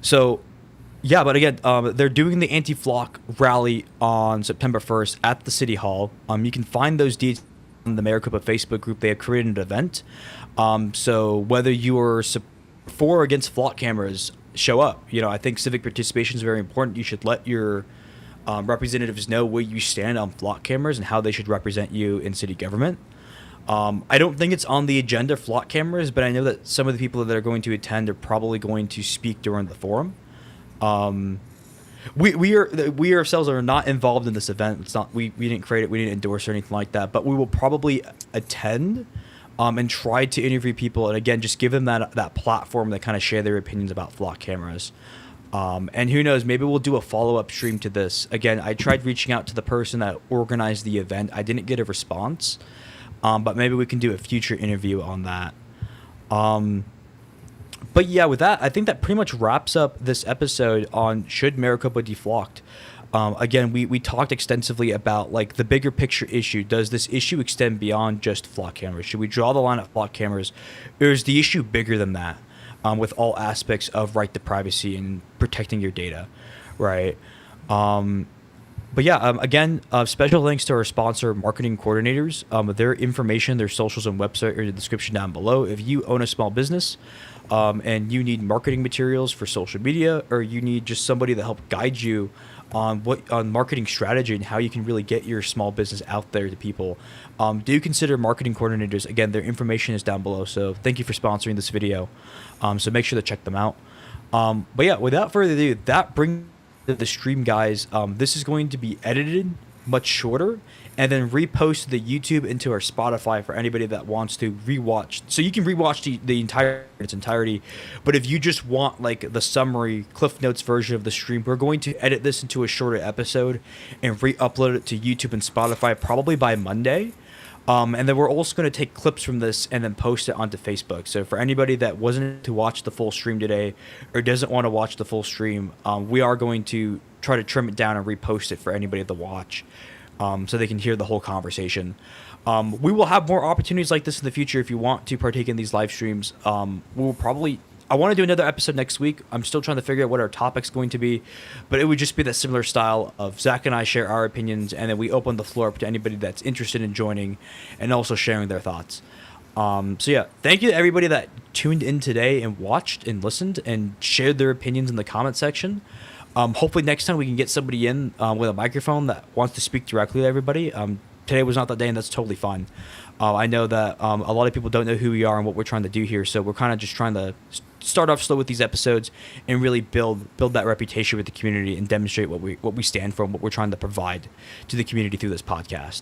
So, yeah, but again, they're doing the anti-flock rally on September 1st at the City Hall. You can find those details in the Maricopa Facebook group. They have created an event. So whether you're for or against flock cameras, show up. You know, I think civic participation is very important. You should let your representatives know where you stand on flock cameras and how they should represent you in city government. I don't think it's on the agenda, flock cameras, but I know that some of the people that are going to attend are probably going to speak during the forum. We ourselves are not involved in this event. It's not we didn't create it, we didn't endorse or anything like that. But we will probably attend and try to interview people, and again, just give them that platform to kind of share their opinions about flock cameras. And who knows, maybe we'll do a follow-up stream to this. Again, I tried reaching out to the person that organized the event. I didn't get a response. But maybe we can do a future interview on that. But yeah, with that, I think that pretty much wraps up this episode on should Maricopa deflocked. Again, we talked extensively about like the bigger picture issue. Does this issue extend beyond just flock cameras? Should we draw the line at flock cameras? Or is the issue bigger than that, with all aspects of right to privacy and protecting your data, right? But yeah, again, special thanks to our sponsor, Marketing Coordinators. Their information, their socials and website are in the description down below. If you own a small business and you need marketing materials for social media, or you need just somebody to help guide you on marketing strategy and how you can really get your small business out there to people, do consider Marketing Coordinators. Again, their information is down below. So thank you for sponsoring this video. So make sure to check them out. But yeah, without further ado, that brings the stream, guys. This is going to be edited much shorter, and then repost the YouTube into our Spotify for anybody that wants to rewatch. So you can rewatch the entire its entirety, but if you just want like the summary Cliff Notes version of the stream, we're going to edit this into a shorter episode and re-upload it to YouTube and Spotify probably by Monday. And then we're also going to take clips from this and then post it onto Facebook. So for anybody that wasn't to watch the full stream today or doesn't want to watch the full stream, we are going to try to trim it down and repost it for anybody to watch, so they can hear the whole conversation. We will have more opportunities like this in the future. If you want to partake in these live streams, we'll probably... I want to do another episode next week. I'm still trying to figure out what our topic's going to be, but it would just be that similar style of Zach and I share our opinions, and then we open the floor up to anybody that's interested in joining and also sharing their thoughts. So yeah, thank you to everybody that tuned in today and watched and listened and shared their opinions in the comment section. Hopefully next time we can get somebody in with a microphone that wants to speak directly to everybody. Today was not that day, and that's totally fine. I know that a lot of people don't know who we are and what we're trying to do here, so we're kind of just trying to start off slow with these episodes and really build that reputation with the community and demonstrate what we stand for and what we're trying to provide to the community through this podcast.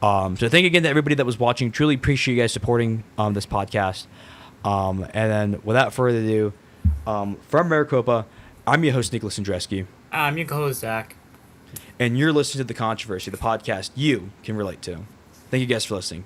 So thank you again to everybody that was watching. Truly appreciate you guys supporting this podcast. And then without further ado, from Maricopa, I'm your host, Nicholas Andreski. I'm your co-host, Zach. And you're listening to The Controversy, the podcast you can relate to. Thank you guys for listening.